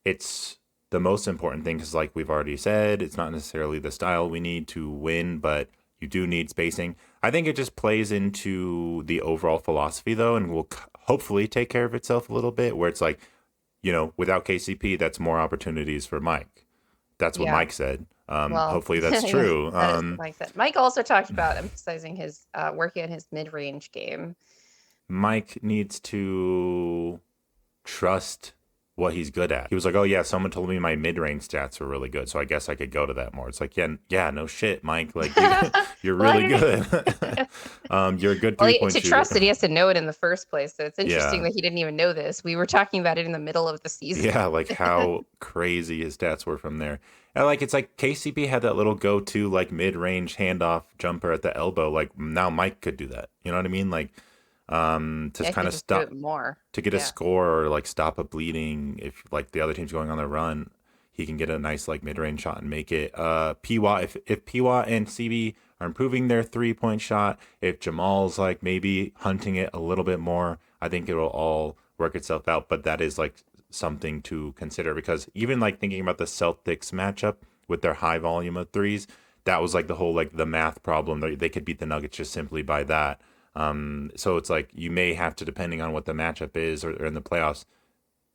S1: it's the most important thing because like we've already said, it's not necessarily the style we need to win, but you do need spacing. I think it just plays into the overall philosophy though, and will hopefully take care of itself a little bit. Where it's like, without KCP, that's more opportunities for Mike. That's what
S2: Yeah.
S1: Mike said.
S2: Well,
S1: Hopefully that's
S2: yeah,
S1: true.
S2: that is what Mike said. Mike also talked about emphasizing his working on his mid-range game.
S1: Mike needs to trust what he's good at. He was like, "Oh yeah, someone told me my mid-range stats were really good, so I guess I could go to that more." It's like, yeah, no shit, Mike. Like you're really good. You're a good
S2: Well,
S1: three-point
S2: to
S1: shooter.
S2: trust it, he has to know it in the first place. So it's interesting
S1: Yeah.
S2: that he didn't even know this. We were talking about it in the middle of the season.
S1: Yeah, like how crazy his stats were from there. And like it's like KCP had that little go-to like mid-range handoff jumper at the elbow. Like now Mike could do that. You know what I mean? Like to
S2: Yeah,
S1: kind
S2: he
S1: of
S2: just do
S1: stop
S2: it more.
S1: to get a
S2: Yeah.
S1: score or like stop a bleeding if like the other team's going on the run, he can get a nice like mid-range shot and make it. Pwa if Pwa and CB are improving their 3-point shot, if Jamal's like maybe hunting it a little bit more, I think it'll all work itself out. But that is like something to consider because even like thinking about the Celtics matchup with their high volume of threes, that was like the whole like the math problem. They could beat the Nuggets just simply by that. So it's like you may have to, depending on what the matchup is or in the playoffs,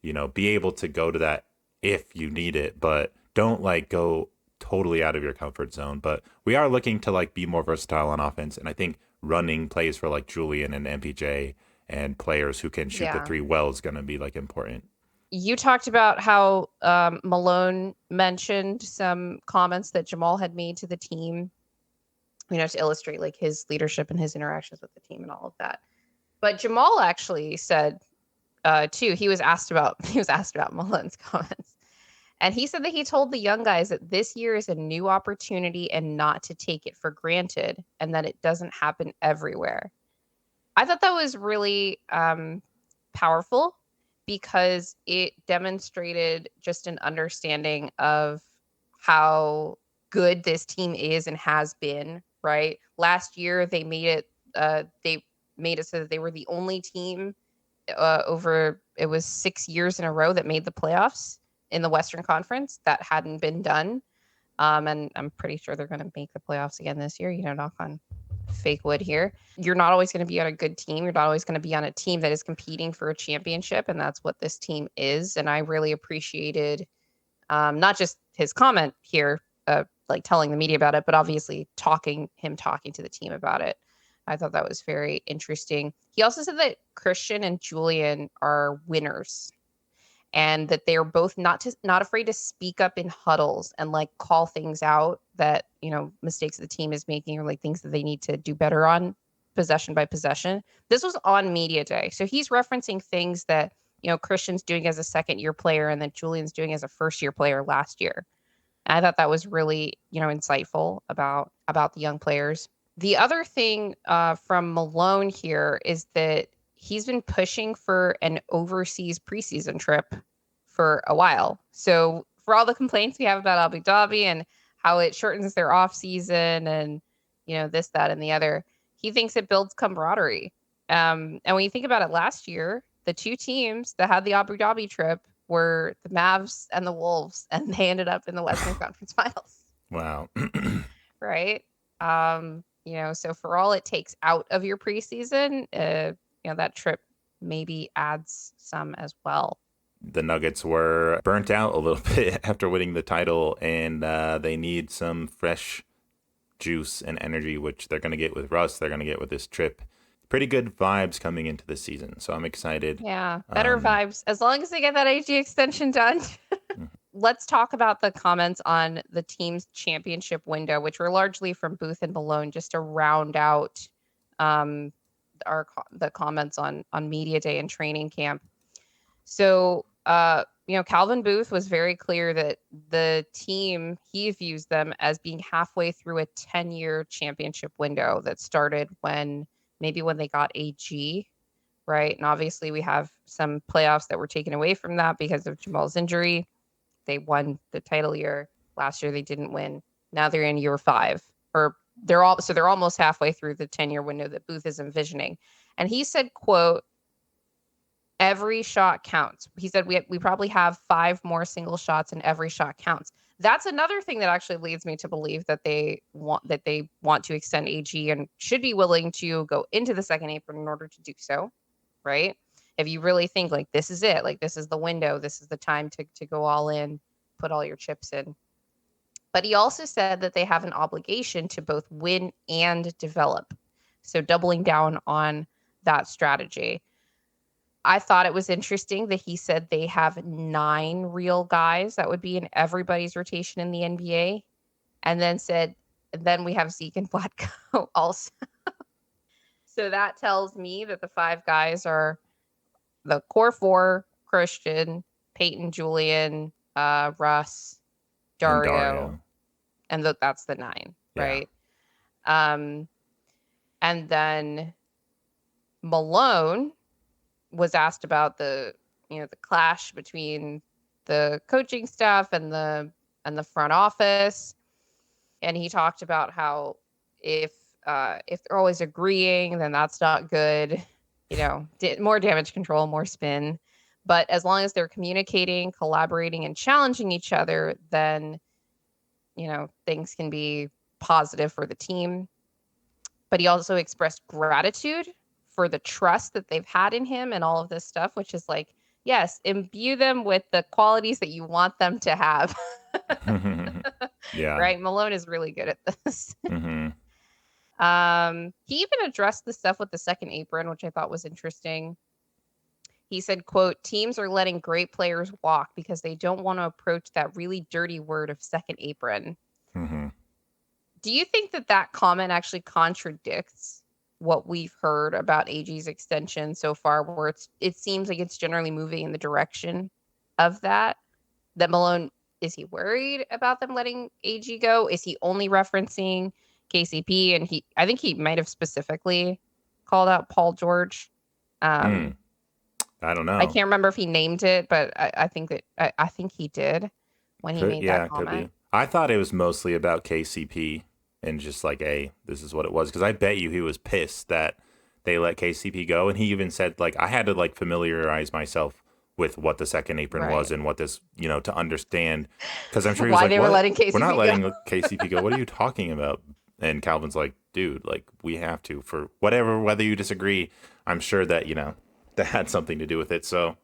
S1: be able to go to that if you need it, but don't like go totally out of your comfort zone. But we are looking to like be more versatile on offense, and I think running plays for like Julian and MPJ and players who can shoot the
S2: Yeah.
S1: three well is going to be like important.
S2: You talked about how Malone mentioned some comments that Jamal had made to the team, to illustrate like his leadership and his interactions with the team and all of that. But Jamal actually said too, he was asked about Malone's comments. And he said that he told the young guys that this year is a new opportunity and not to take it for granted and that it doesn't happen everywhere. I thought that was really powerful because it demonstrated just an understanding of how good this team is and has been, right? Last year they made it so that they were the only team over it was 6 years in a row that made the playoffs in the Western Conference. That hadn't been done. And I'm pretty sure they're going to make the playoffs again this year, knock on fake wood here. You're not always going to be on a good team. You're not always going to be on a team that is competing for a championship. And that's what this team is. And I really appreciated not just his comment here, like telling the media about it, but obviously talking to the team about it. I thought that was very interesting. He also said that Christian and Julian are winners, and that they are both not afraid to speak up in huddles and like call things out that, mistakes the team is making or like things that they need to do better on possession by possession. This was on media day. So he's referencing things that, Christian's doing as a second year player and that Julian's doing as a first year player last year. And I thought that was really, insightful about the young players. The other thing from Malone here is that he's been pushing for an overseas preseason trip for a while. So for all the complaints we have about Abu Dhabi and how it shortens their off season and, this, that, and the other, he thinks it builds camaraderie. And when you think about it, last year, the two teams that had the Abu Dhabi trip were the Mavs and the Wolves, and they ended up in the Western Conference Finals.
S1: Wow.
S2: Right. So for all it takes out of your preseason, that trip maybe adds some as well.
S1: The Nuggets were burnt out a little bit after winning the title, and they need some fresh juice and energy, which they're going to get with Russ. They're going to get with this trip. Pretty good vibes coming into the season, so I'm excited.
S2: Yeah, better vibes as long as they get that AG extension done. Let's talk about the comments on the team's championship window, which were largely from Booth and Malone, just to round out the comments on media day and training camp. So, Calvin Booth was very clear that the team, he views them as being halfway through a 10-year championship window that started when they got AG, right? And obviously we have some playoffs that were taken away from that because of Jamal's injury. They won the title year. Last year they didn't win. Now they're in year 5, or they're almost halfway through the 10-year window that Booth is envisioning. And he said, quote, "Every shot counts." He said we probably have 5 more single shots and every shot counts. That's another thing that actually leads me to believe that they want to extend AG and should be willing to go into the second apron in order to do so, right? If you really think like this is it, like this is the window, this is the time to go all in, put all your chips in. But he also said that they have an obligation to both win and develop. So doubling down on that strategy. I thought it was interesting that he said they have 9 real guys that would be in everybody's rotation in the NBA. And then we have Zeke and Vlatko also. So that tells me that the 5 guys are the core 4, Christian, Peyton, Julian, Russ, Dario. And that's the 9, right? And then Malone was asked about the clash between the coaching staff and the front office, and he talked about how if they're always agreeing, then that's not good. More damage control, more spin. But as long as they're communicating, collaborating, and challenging each other, then things can be positive for the team. But he also expressed gratitude for the trust that they've had in him and all of this stuff, which is like, yes, imbue them with the qualities that you want them to have.
S1: Yeah.
S2: Right? Malone is really good at this.
S1: Mm-hmm.
S2: He even addressed the stuff with the second apron, which I thought was interesting. He said, quote, "Teams are letting great players walk because they don't want to approach that really dirty word of second apron."
S1: Mm-hmm.
S2: Do you think that comment actually contradicts what we've heard about AG's extension so far, where it seems like it's generally moving in the direction of that Malone, is he worried about them letting AG go? Is he only referencing KCP? And I think he might have specifically called out Paul George.
S1: I don't know.
S2: I can't remember if he named it, but I think he did when he made that comment.
S1: Could be. I thought it was mostly about KCP and just like, hey, this is what it was. Because I bet you he was pissed that they let KCP go. And he even said, like, I had to like familiarize myself with what the second apron was
S2: Right.
S1: and what this, to understand. Because I'm sure he was
S2: Why
S1: like,
S2: they were
S1: what?
S2: letting
S1: We're not
S2: KCP go.
S1: letting KCP go. What are you talking about? And Calvin's like, dude, like, we have to for whatever, whether you disagree. I'm sure that, that had something to do with it. So,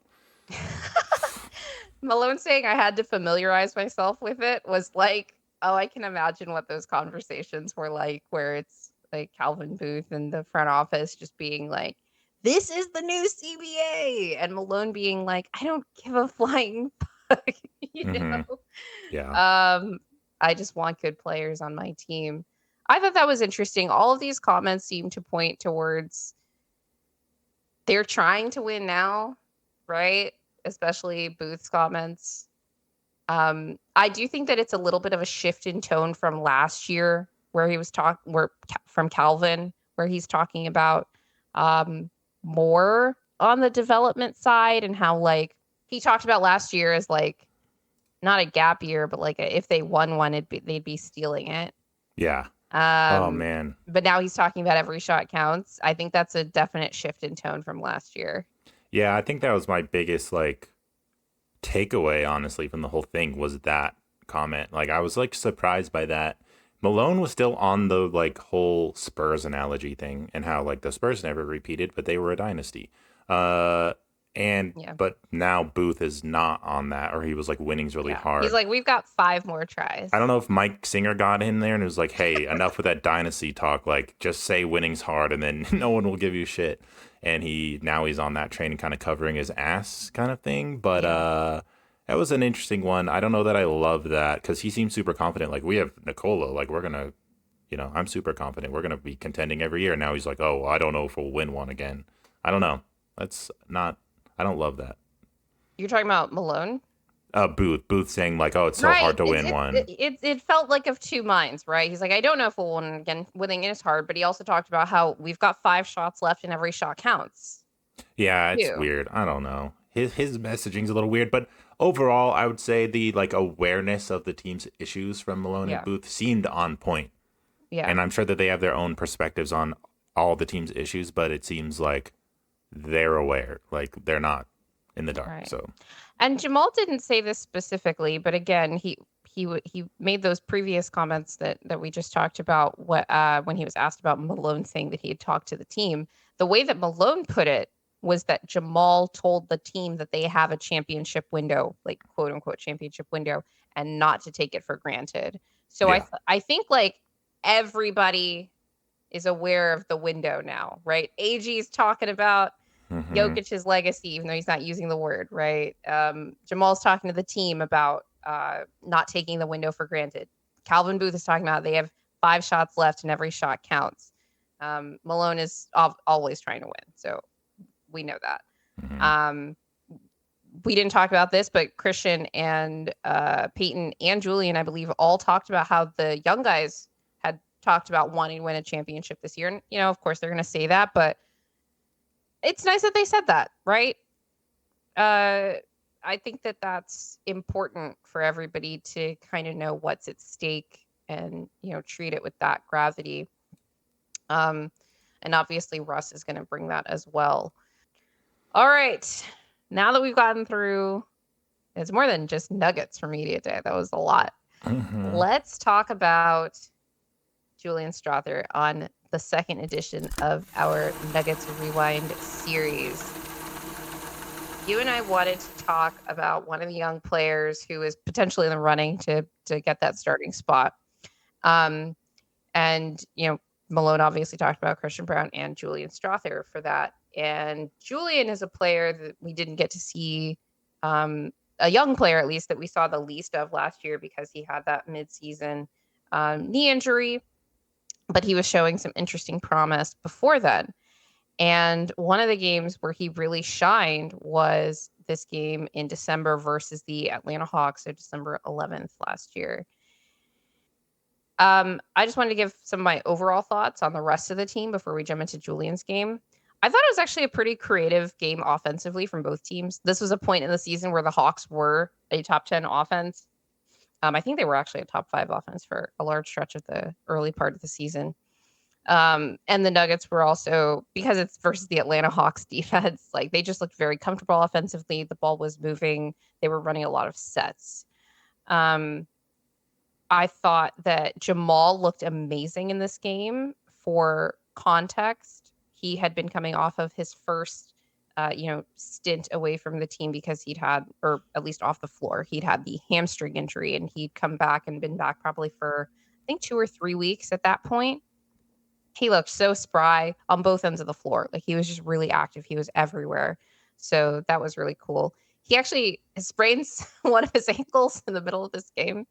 S2: Malone saying I had to familiarize myself with it was like, oh, I can imagine what those conversations were like, where it's like Calvin Booth and the front office just being like, this is the new CBA. And Malone being like, I don't give a flying fuck. you
S1: mhm,
S2: know?
S1: yeah.
S2: I just want good players on my team. I thought that was interesting. All of these comments seem to point towards they're trying to win now, right? Especially Booth's comments. I do think that it's a little bit of a shift in tone from last year, where he was from Calvin, where he's talking about um, more on the development side and how like he talked about last year as like not a gap year, but like if they won one, they'd be stealing it.
S1: Yeah. Oh,
S2: Um,
S1: man.
S2: but now he's talking about every shot counts. I think that's a definite shift in tone from last year.
S1: Yeah, I think that was my biggest, like, takeaway, honestly, from the whole thing was that comment. Like, I was, like, surprised by that. Malone was still on the, like, whole Spurs analogy thing and how, like, the Spurs never repeated, but they were a dynasty. Uh,
S2: Yeah.
S1: but now Booth is not on that, or he was, like, winning's really
S2: Yeah.
S1: hard.
S2: He's like, we've got 5 more tries.
S1: I don't know if Mike Singer got in there and was like, hey, enough with that dynasty talk. Like, just say winning's hard and then no one will give you shit. And now he's on that train and kind of covering his ass kind of thing. But that was an interesting one. I don't know that I love that because he seems super confident. Like, we have Nicola. Like, we're going to, I'm super confident. We're going to be contending every year. Now he's like, oh, I don't know if we'll win one again. I don't know. I don't love that.
S2: You're talking about Malone?
S1: Booth saying like, oh, it's so hard to win one.
S2: It felt like of two minds, right? He's like, I don't know if we'll win again. Winning is hard, but he also talked about how we've got 5 shots left and every shot counts.
S1: Yeah, it's
S2: Too.
S1: weird. I don't know. His messaging's a little weird, but overall, I would say the like awareness of the team's issues from Malone
S2: Yeah.
S1: and Booth seemed on point.
S2: Yeah.
S1: And I'm sure that they have their own perspectives on all the team's issues, but it seems like they're aware, like they're not in the dark.
S2: Right.
S1: So,
S2: And Jamal didn't say this specifically, but again, he made those previous comments that we just talked about when he was asked about Malone saying that he had talked to the team. The way that Malone put it was that Jamal told the team that they have a championship window, like quote unquote championship window, and not to take it for granted. So
S1: yeah.
S2: I think like everybody is aware of the window now, right? AG is talking about
S1: Mhm.
S2: Jokic's legacy, even though he's not using the word, right? Jamal's talking to the team about not taking the window for granted. Calvin Booth is talking about they have 5 shots left and every shot counts. Malone is always trying to win, so we know that.
S1: Mhm.
S2: We didn't talk about this, but Christian and Peyton and Julian, I believe, all talked about how the young guys had talked about wanting to win a championship this year. And, of course, they're going to say that, but it's nice that they said that, right? I think that that's important for everybody to kind of know what's at stake and, treat it with that gravity. And obviously Russ is going to bring that as well. All right. Now that we've gotten through, it's more than just nuggets for media day. That was a lot.
S1: Mhm.
S2: Let's talk about Julian Strawther on the second edition of our Nuggets Rewind series. You and I wanted to talk about one of the young players who is potentially in the running to get that starting spot. And, Malone obviously talked about Christian Braun and Julian Strawther for that. And Julian is a player that we didn't get to see, a young player at least, that we saw the least of last year because he had that midseason knee injury. But he was showing some interesting promise before then. And one of the games where he really shined was this game in December versus the Atlanta Hawks, so December 11th last year. I just wanted to give some of my overall thoughts on the rest of the team before we jump into Julian's game. I thought it was actually a pretty creative game offensively from both teams. This was a point in the season where the Hawks were a top 10 offense. I think they were actually a top 5 offense for a large stretch of the early part of the season. And the Nuggets were also, because it's versus the Atlanta Hawks defense, like they just looked very comfortable offensively. The ball was moving. They were running a lot of sets. I thought that Jamal looked amazing in this game. For context, he had been coming off of his first, stint away from the team because he'd had, or at least off the floor, he'd had the hamstring injury, and he'd come back and been back probably for, I think, 2 or 3 weeks at that point. He looked so spry on both ends of the floor. Like he was just really active. He was everywhere. So that was really cool. He actually sprained one of his ankles in the middle of this game.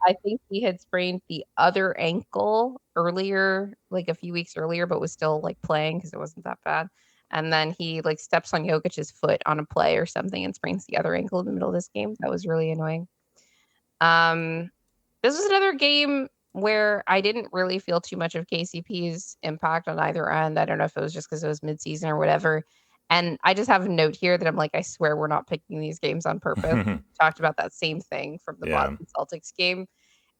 S2: I think he had sprained the other ankle earlier, like a few weeks earlier, but was still like playing because it wasn't that bad. And then he like steps on Jokic's foot on a play or something and sprains the other ankle in the middle of this game. That was really annoying. This was another game where I didn't really feel too much of KCP's impact on either end. I don't know if it was just because it was midseason or whatever. And I just have a note here that I'm like, I swear we're not picking these games on purpose. Talked about that same thing from the
S1: Yeah.
S2: Boston Celtics game.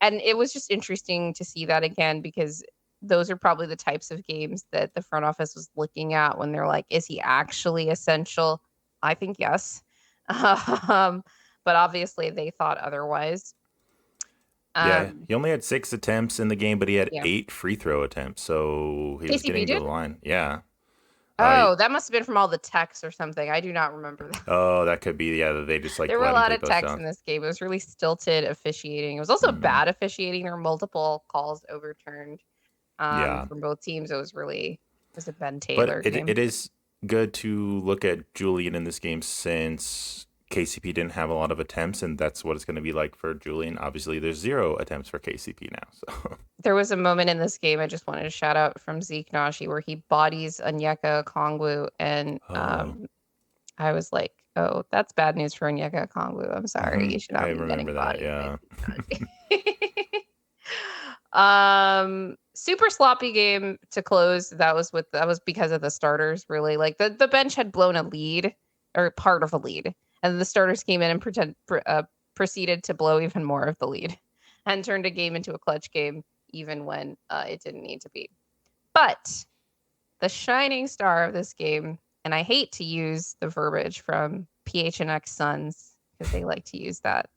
S2: And it was just interesting to see that again, because those are probably the types of games that the front office was looking at when they're like, is he actually essential? I think yes. But obviously they thought otherwise.
S1: Yeah, he only had 6 attempts in the game, but he had
S2: Yeah.
S1: 8 free throw attempts, so he was
S2: KCP
S1: getting to
S2: did?
S1: the line. Yeah.
S2: Oh, that must have been from all the texts or something. I do not remember that.
S1: Oh, that could be. Yeah, they just like
S2: There were
S1: let
S2: a
S1: him
S2: lot
S1: take
S2: of
S1: those
S2: texts
S1: shots.
S2: in this game. It was really stilted officiating. It was also bad officiating. There were multiple calls overturned from both teams. It was a Ben Taylor
S1: But
S2: game.
S1: it is good to look at Julian in this game since KCP didn't have a lot of attempts, and that's what it's going to be like for Julian. Obviously, there's 0 attempts for KCP now. So
S2: There was a moment in this game I just wanted to shout out from Zeke Nashi where he bodies Onyeka Okongwu, and I was like, oh, that's bad news for Onyeka Okongwu. I'm sorry. You should not
S1: I
S2: be
S1: remember
S2: getting
S1: that.
S2: bodied.
S1: Yeah.
S2: Super sloppy game to close. That was because of the starters, really. Like the bench had blown a lead, or part of a lead, and the starters came in and proceeded to blow even more of the lead and turned a game into a clutch game even when it didn't need to be. But the shining star of this game, and I hate to use the verbiage from PHNX Suns because they like to use that,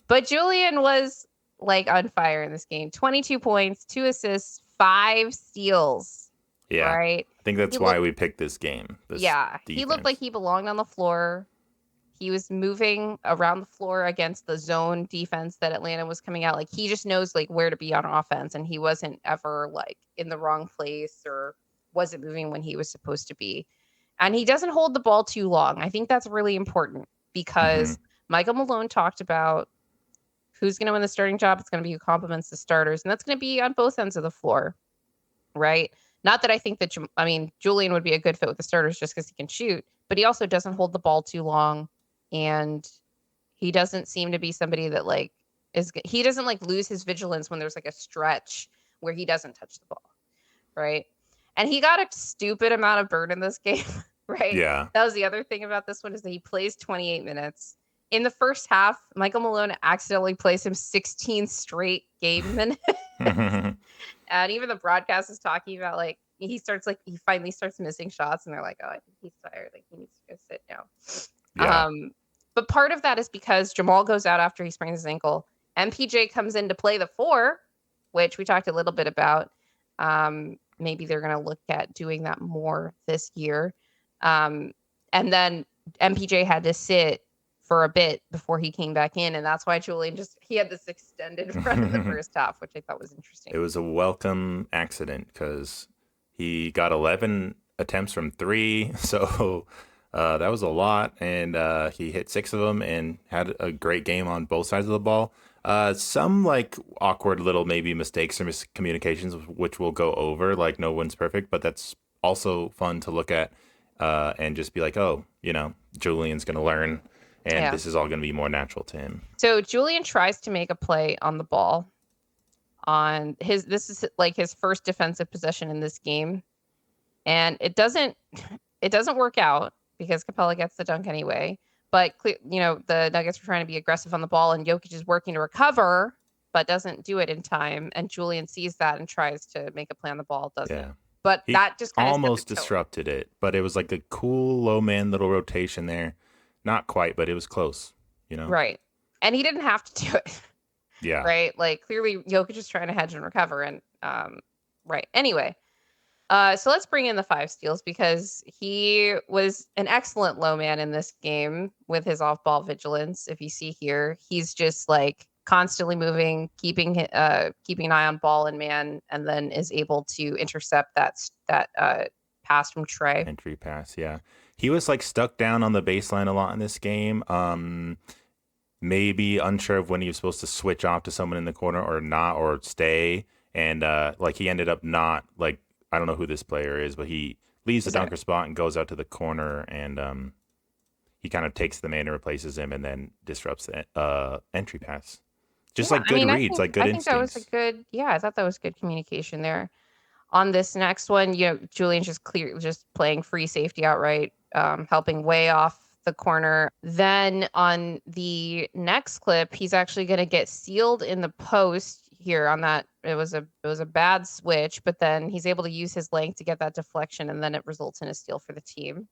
S2: but Julian was like on fire in this game. 22 points, 2 assists, 5 steals.
S1: Yeah.
S2: Right?
S1: I think that's why we picked this game.
S2: He looked like he belonged on the floor. He was moving around the floor against the zone defense that Atlanta was coming out. Like he just knows like where to be on offense, and he wasn't ever like in the wrong place or wasn't moving when he was supposed to be. And he doesn't hold the ball too long. I think that's really important because Michael Malone talked about who's going to win the starting job. It's going to be who complements the starters, and that's going to be on both ends of the floor, right? Not that I think that Julian would be a good fit with the starters just because he can shoot, but he also doesn't hold the ball too long. And he doesn't seem to be somebody that like he doesn't like lose his vigilance when there's like a stretch where he doesn't touch the ball. Right. And he got a stupid amount of burn in this game. Right.
S1: Yeah.
S2: That was the other thing about this one is that he plays 28 minutes. In the first half, Michael Malone accidentally plays him 16 straight game minutes. And even the broadcast is talking about like he finally starts missing shots and they're like, oh, I think he's tired. Like he needs to go sit now.
S1: Yeah.
S2: But part of that is because Jamal goes out after he sprains his ankle. MPJ comes in to play the 4, which we talked a little bit about. Maybe they're going to look at doing that more this year. And then MPJ had to sit for a bit before he came back in. And that's why Julian he had this extended run in the first half, which I thought was interesting.
S1: It was a welcome accident because he got 11 attempts from 3. So that was a lot. And he hit 6 of them and had a great game on both sides of the ball. Some like awkward little maybe mistakes or miscommunications, which we'll go over. Like no one's perfect, but that's also fun to look at and just be like, oh, Julian's going to learn. And this is all going to be more natural to him.
S2: So Julian tries to make a play on the ball this is like his first defensive possession in this game. And it doesn't work out because Capella gets the dunk anyway. but the Nuggets are trying to be aggressive on the ball, and Jokic is working to recover, but doesn't do it in time. And Julian sees that and tries to make a play on the ball, doesn't.
S1: Yeah.
S2: But
S1: He
S2: that just kind of
S1: almost disrupted it, but it was like a cool low man little rotation there. Not quite, but it was close,
S2: Right. And he didn't have to do it.
S1: Yeah.
S2: Right. Like clearly Jokic is trying to hedge and recover. And right. Anyway. So let's bring in the 5 steals because he was an excellent low man in this game with his off-ball vigilance. If you see here, he's just like constantly moving, keeping an eye on ball and man, and then is able to intercept that pass from Trey.
S1: Entry pass, yeah. He was like stuck down on the baseline a lot in this game. Maybe unsure of when he was supposed to switch off to someone in the corner or not, or stay. And like he ended up not like. I don't know who this player is, but he leaves the dunker spot and goes out to the corner, and he kind of takes the man and replaces him, and then disrupts the entry pass. Just like good reads, like good instincts.
S2: I think that was I thought that was good communication there. On this next one, Julian's just playing free safety outright, helping way off the corner. Then on the next clip, he's actually going to get sealed in the post here on that. It was a bad switch, but then he's able to use his length to get that deflection, and then it results in a steal for the team.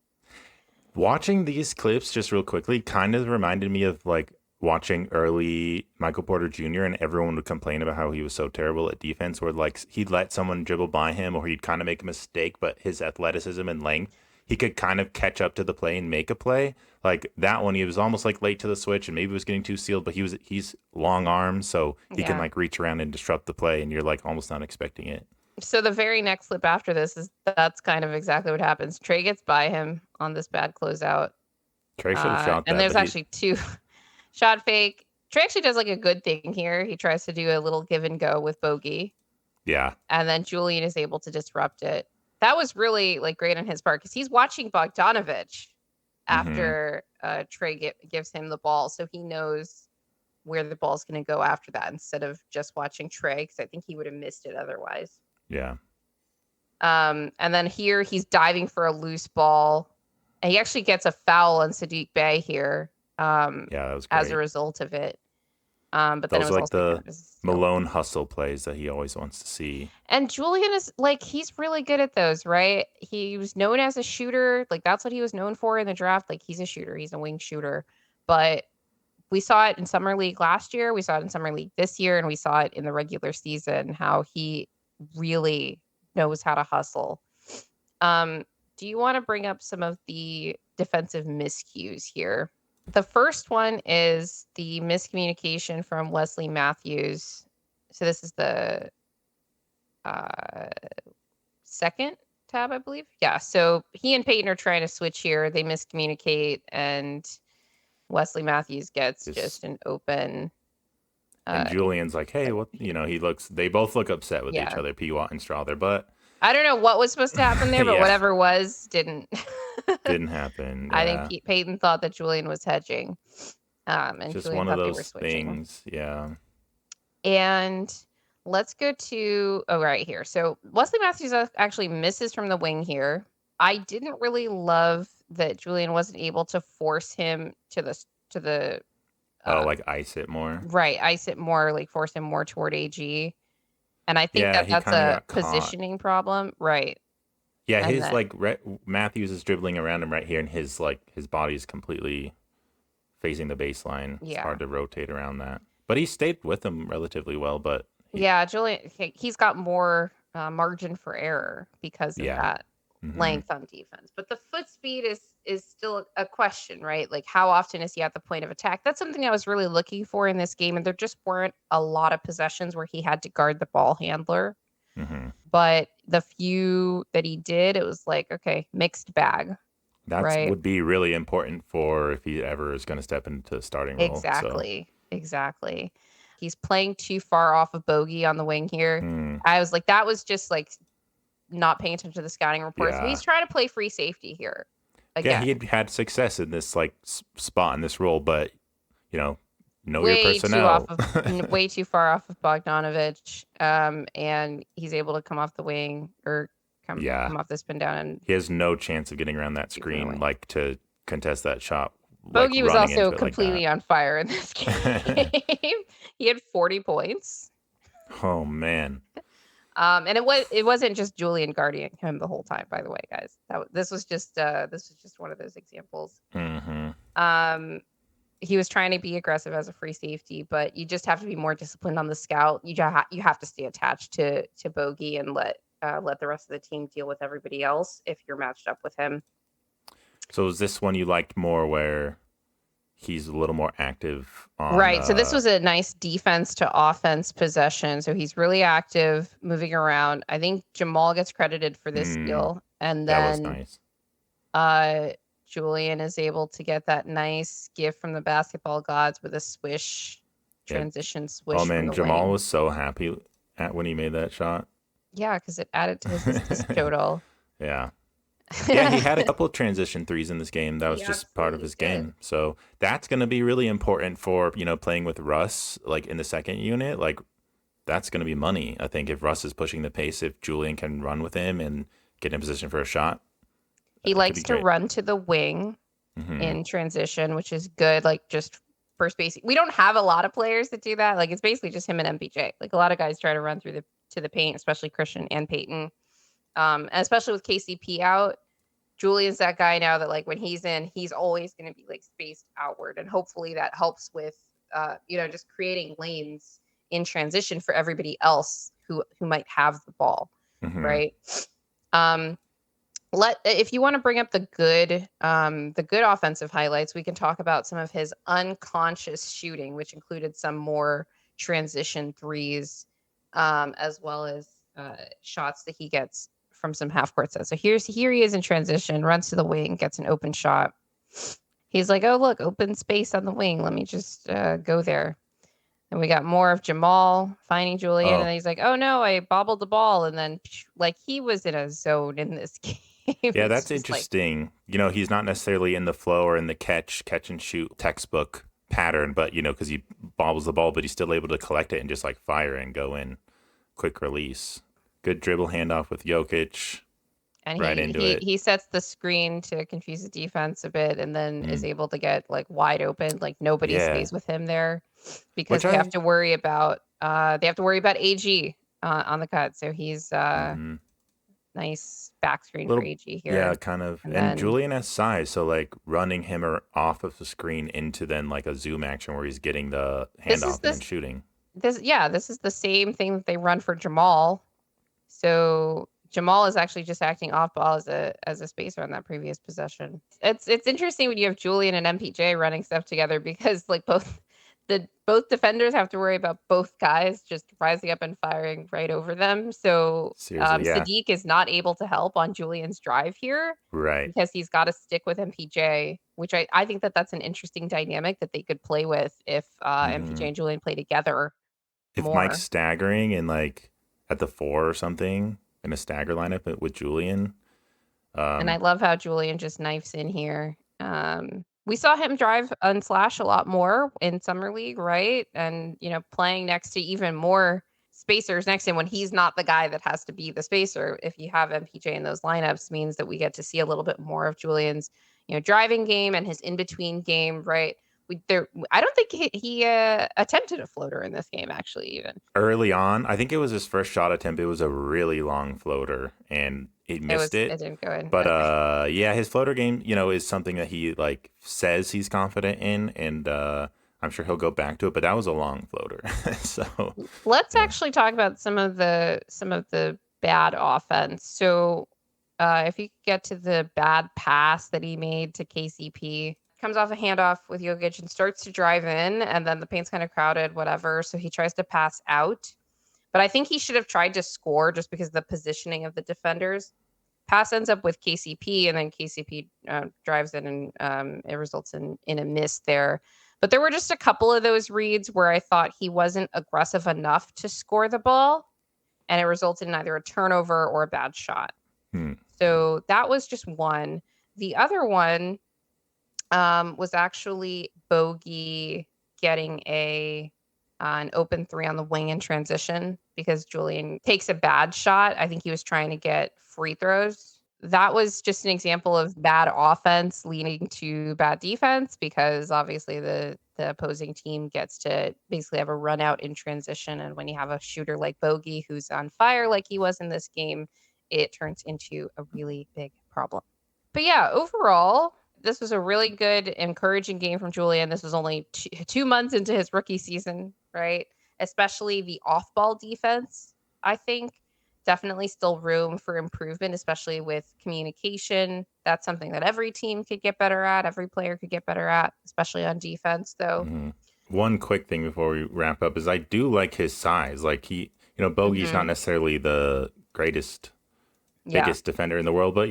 S1: Watching these clips just real quickly kind of reminded me of like watching early Michael Porter Jr. and everyone would complain about how he was so terrible at defense, where like he'd let someone dribble by him or he'd kind of make a mistake, but his athleticism and length, he could kind of catch up to the play and make a play. Like that one, he was almost like late to the switch and maybe was getting too sealed, but he's long arms, so he can like reach around and disrupt the play, and you're like almost not expecting it.
S2: So the very next clip after this that's kind of exactly what happens. Trey gets by him on this bad closeout.
S1: Trey should have shot that.
S2: And there's actually 2 shot fake. Trey actually does like a good thing here. He tries to do a little give and go with Bogey.
S1: Yeah.
S2: And then Julian is able to disrupt it. That was really like great on his part because he's watching Bogdanovich after Trey gives him the ball, so he knows where the ball's going to go after that instead of just watching Trey, because I think he would have missed it otherwise.
S1: Yeah.
S2: And then here he's diving for a loose ball, and he actually gets a foul on Sadiq Bey here.
S1: That was great.
S2: As a result of it. But then
S1: those
S2: it was
S1: like
S2: also
S1: the Malone hustle plays that he always wants to see.
S2: And Julian is like, he's really good at those, right? He was known as a shooter. Like that's what he was known for in the draft. Like he's a shooter. He's a wing shooter. But we saw it in Summer League last year. We saw it in Summer League this year. And we saw it in the regular season, how he really knows how to hustle. Do you want to bring up some of the defensive miscues here? The first one is the miscommunication from Wesley Matthews. So this is the second tab, I believe. Yeah. So he and Peyton are trying to switch here. They miscommunicate, and Wesley Matthews gets just an open.
S1: And Julian's like, hey, what? They both look upset with each other, P. Watt and Strawther, but
S2: I don't know what was supposed to happen there, but whatever was didn't
S1: happen. Yeah.
S2: I think Peyton thought that Julian was hedging, and
S1: just
S2: Julian
S1: one of
S2: thought
S1: those
S2: they were switching.
S1: things. Yeah.
S2: And let's go to right here. So Wesley Matthews actually misses from the wing here. I didn't really love that Julian wasn't able to force him to the
S1: like ice it more.
S2: Right, ice it more, like force him more toward AG. And I think that's a positioning problem. Right.
S1: Yeah, Matthews is dribbling around him right here, and his body is completely facing the baseline.
S2: Yeah.
S1: It's hard to rotate around that. But he stayed with him relatively well. But
S2: Julian, he's got more margin for error because of that length on defense. But the foot speed is still a question, right? Like how often is he at the point of attack? That's something I was really looking for in this game, and there just weren't a lot of possessions where he had to guard the ball handler.
S1: Mm-hmm.
S2: But the few that he did, it was like, okay, mixed bag.
S1: That would be really important for if he ever is going to step into the starting role.
S2: Exactly. He's playing too far off of Bogey on the wing here. I was like, that was just like not paying attention to the scouting reports. He's trying to play free safety here. Again.
S1: Yeah, he had success in this spot in this role, but know
S2: way
S1: your personnel.
S2: Way too far off of Bogdanovich, and he's able to come off the wing or come off the spin down, and
S1: he has no chance of getting around that screen to contest that shot like
S2: Bogey was
S1: running
S2: also
S1: into it like
S2: completely on fire in this game.
S1: that.
S2: He had 40 points.
S1: Oh man.
S2: And it wasn't just Julian guarding him the whole time, by the way, guys. This was just one of those examples.
S1: Hmm.
S2: Um, he was trying to be aggressive as a free safety, but you just have to be more disciplined on the scout. You have to stay attached to Bogey and let the rest of the team deal with everybody else if you're matched up with him.
S1: So is this one you liked more where he's a little more active on
S2: Right. So this was a nice defense to offense possession. So he's really active, moving around. I think Jamal gets credited for this steal, and
S1: that was
S2: then
S1: nice.
S2: Julian is able to get that nice gift from the basketball gods with a swish, transition swish.
S1: Oh man,
S2: from the
S1: Jamal
S2: wing.
S1: was so happy when he made that shot.
S2: Yeah, because it added to his assist total.
S1: Yeah. Yeah, he had a couple of transition threes in this game. That was
S2: He
S1: just part of
S2: absolutely
S1: his
S2: did.
S1: game. So that's going to be really important for, playing with Russ, like in the second unit. Like that's going to be money. I think if Russ is pushing the pace, if Julian can run with him and get in position for a shot.
S2: He likes to run to the wing in transition, which is good. Like just first base. We don't have a lot of players that do that. Like it's basically just him and MPJ. Like a lot of guys try to run to the paint, especially Christian and Peyton. And especially with KCP out, Julian's that guy now that like when he's in, he's always going to be like spaced outward, and hopefully that helps with just creating lanes in transition for everybody else who might have the ball, right? If you want to bring up the good offensive highlights, we can talk about some of his unconscious shooting, which included some more transition threes, as well as shots that he gets from some half court sets. So here he is in transition, runs to the wing, gets an open shot. He's like, oh, look, open space on the wing. Let me just go there. And we got more of Jamal finding Julian. And then he's like, oh, no, I bobbled the ball. And then like he was in a zone in this game.
S1: Yeah, that's interesting. He's not necessarily in the flow or in the catch and shoot textbook pattern, but, because he bobbles the ball, but he's still able to collect it and just like fire and go in. Quick release. Good dribble handoff with Jokic.
S2: And
S1: right into it.
S2: He sets the screen to confuse the defense a bit, and then is able to get like wide open. Like nobody stays with him there because they have to worry about AG on the cut. So he's nice back screen for AG here.
S1: Yeah, kind of. And Julian has size, so like running him off of the screen into then like a zoom action where he's getting the handoff and then shooting.
S2: This is the same thing that they run for Jamal. So Jamal is actually just acting off ball as a spacer on that previous possession. It's interesting when you have Julian and MPJ running stuff together because like both defenders have to worry about both guys just rising up and firing right over them. So Sadiq is not able to help on Julian's drive here,
S1: right?
S2: Because he's got to stick with MPJ, which I think that's an interesting dynamic that they could play with if MPJ and Julian play together.
S1: If Mike's staggering and like at the 4 or something in a stagger lineup with Julian.
S2: And I love how Julian just knifes in here. We saw him drive and slash a lot more in Summer League, right? And, playing next to even more spacers next to him when he's not the guy that has to be the spacer. If you have MPJ in those lineups, means that we get to see a little bit more of Julian's, driving game and his in-between game, right? I don't think he attempted a floater in this game, actually, even.
S1: Early on, I think it was his first shot attempt. It was a really long floater, and he missed it.
S2: It didn't go in.
S1: But his floater game, is something that he like says he's confident in, and I'm sure he'll go back to it. But that was a long floater. So
S2: let's actually talk about some of the bad offense. So if you get to the bad pass that he made to KCP. Comes off a handoff with Jokic and starts to drive in, and then the paint's kind of crowded, whatever. So he tries to pass out. But I think he should have tried to score just because of the positioning of the defenders. Pass ends up with KCP, and then KCP drives in, and it results in a miss there. But there were just a couple of those reads where I thought he wasn't aggressive enough to score the ball, and it resulted in either a turnover or a bad shot. So that was just one. The other one was actually Bogey getting an open 3 on the wing in transition because Julian takes a bad shot. I think he was trying to get free throws that was just an example of bad offense leading to bad defense, because obviously the opposing team gets to basically have a run out in transition. And when you have a shooter like Bogey who's on fire like he was in this game, it turns into a really big problem. But yeah, overall, this was a really good, encouraging game from Julian. This was only 2 months into his rookie season, right? Especially the off-ball defense, I think. Definitely still room for improvement, especially with communication. That's something that every team could get better at. Every player could get better at, especially on defense, though.
S1: Mm-hmm. One quick thing before we wrap up is I do like his size. Like Bogey's not necessarily the biggest defender in the world, but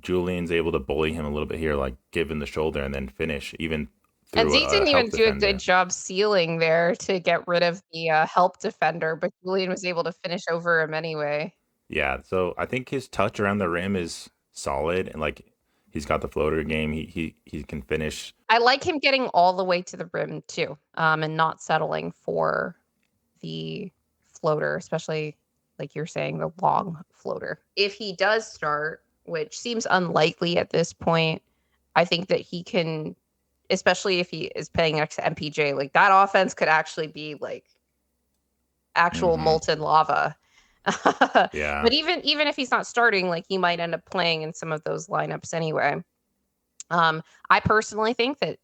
S1: Julian's able to bully him a little bit here, like give him the shoulder and then finish even.
S2: And Zeke didn't even do a good job sealing there to get rid of the help defender, but Julian was able to finish over him anyway.
S1: Yeah, so I think his touch around the rim is solid, and like he's got the floater game. He can finish.
S2: I like him getting all the way to the rim too, and not settling for the floater, especially like you're saying, the long floater. If he does start, which seems unlikely at this point, I think that he can. Especially if he is playing next to MPJ, like that offense could actually be like actual molten lava.
S1: Yeah.
S2: But even if he's not starting, like he might end up playing in some of those lineups anyway. I personally think that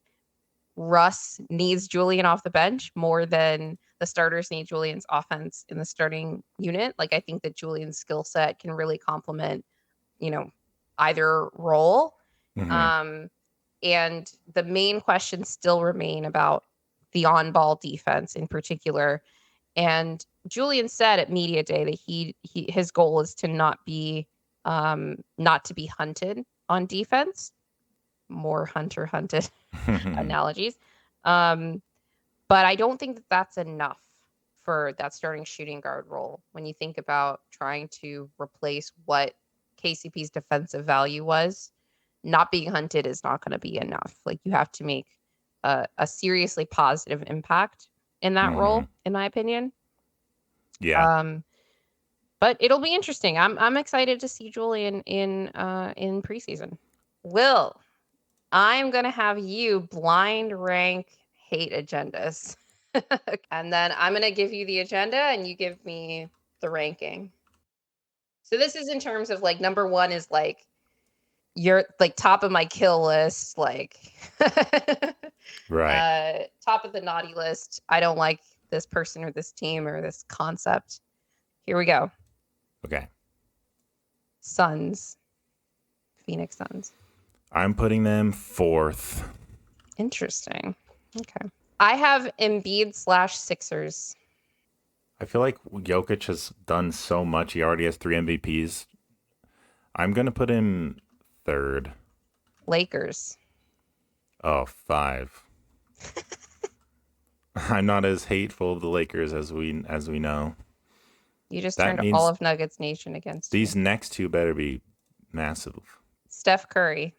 S2: Russ needs Julian off the bench more than the starters need Julian's offense in the starting unit. Like I think that Julian's skill set can really complement, either role. And the main questions still remain about the on-ball defense in particular. And Julian said at media day that his goal is to not to be hunted on defense. More hunted analogies. But I don't think that that's enough for that starting shooting guard role when you think about trying to replace what KCP's defensive value was. Not being hunted is not going to be enough. Like you have to make a seriously positive impact in that role, in my opinion.
S1: Yeah.
S2: But it'll be interesting. I'm excited to see Julian in preseason. Will, I'm gonna have you blind rank hate agendas, and then I'm gonna give you the agenda, and you give me the ranking. So this is in terms of like number one is like. You're like top of my kill list, like
S1: right.
S2: Top of the naughty list. I don't like this person or this team or this concept. Here we go.
S1: Okay.
S2: Suns. Phoenix Suns.
S1: I'm putting them 4th.
S2: Interesting. Okay. I have Embiid / Sixers.
S1: I feel like Jokic has done so much. He already has 3 MVPs. I'm going to put him 3rd.
S2: Lakers.
S1: Oh, 5. I'm not as hateful of the Lakers as we know.
S2: You just turned all of Nuggets Nation against
S1: these
S2: me.
S1: Next 2 better be massive.
S2: Steph Curry.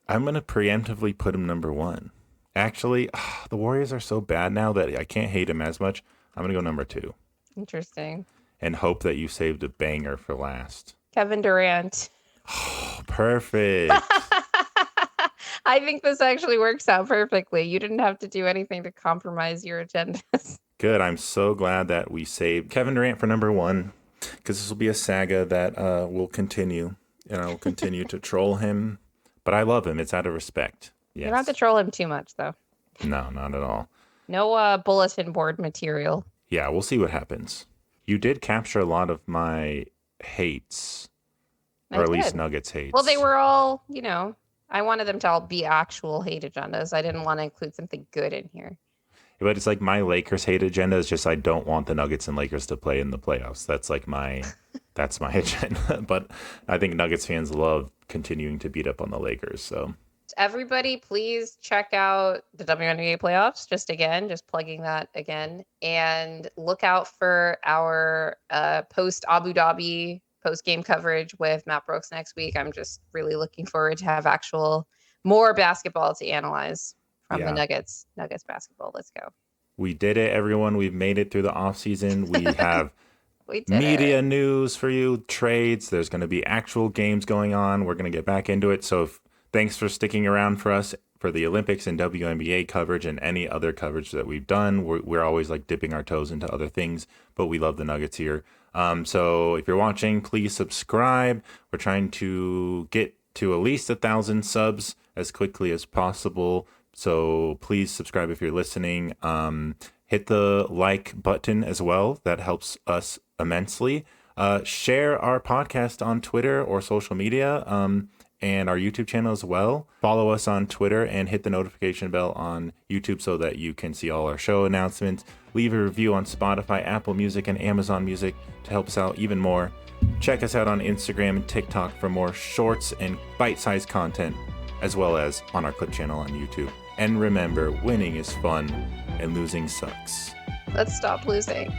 S1: I'm going to preemptively put him number 1. Actually, the Warriors are so bad now that I can't hate him as much. I'm going to go number 2.
S2: Interesting.
S1: And hope that you saved a banger for last.
S2: Kevin Durant.
S1: Oh, perfect.
S2: I think this actually works out perfectly. You didn't have to do anything to compromise your agendas.
S1: Good. I'm so glad that we saved Kevin Durant for number 1, because this will be a saga that will continue. And I will continue to troll him. But I love him. It's out of respect. Yes.
S2: You don't have to troll him too much, though.
S1: No, not at all.
S2: No bulletin board material.
S1: Yeah, we'll see what happens. You did capture a lot of my hates. Or at least Nuggets hates.
S2: Well, they were all, I wanted them to all be actual hate agendas. I didn't want to include something good in here.
S1: But it's like my Lakers hate agenda is just I don't want the Nuggets and Lakers to play in the playoffs. That's like that's my agenda. But I think Nuggets fans love continuing to beat up on the Lakers. So
S2: everybody, please check out the WNBA playoffs. Just plugging that again. And look out for our post Abu Dhabi post-game coverage with Matt Brooks next week. I'm just really looking forward to have more basketball to analyze from the Nuggets basketball. Let's go.
S1: We did it, everyone. We've made it through the off season. We have
S2: We did
S1: media
S2: it.
S1: news for you, trades. There's going to be actual games going on. We're going to get back into it. So thanks for sticking around for us for the Olympics and WNBA coverage and any other coverage that we've done. We're always like dipping our toes into other things, but we love the Nuggets here. So if you're watching, please subscribe. We're trying to get to at least 1,000 subs as quickly as possible. So please subscribe if you're listening. Hit the like button as well. That helps us immensely. Share our podcast on Twitter or social media and our YouTube channel as well. Follow us on Twitter and hit the notification bell on YouTube so that you can see all our show announcements. Leave a review on Spotify, Apple Music, and Amazon Music to help us out even more. Check us out on Instagram and TikTok for more shorts and bite-sized content, as well as on our Clip channel on YouTube. And remember, winning is fun and losing sucks.
S2: Let's stop losing.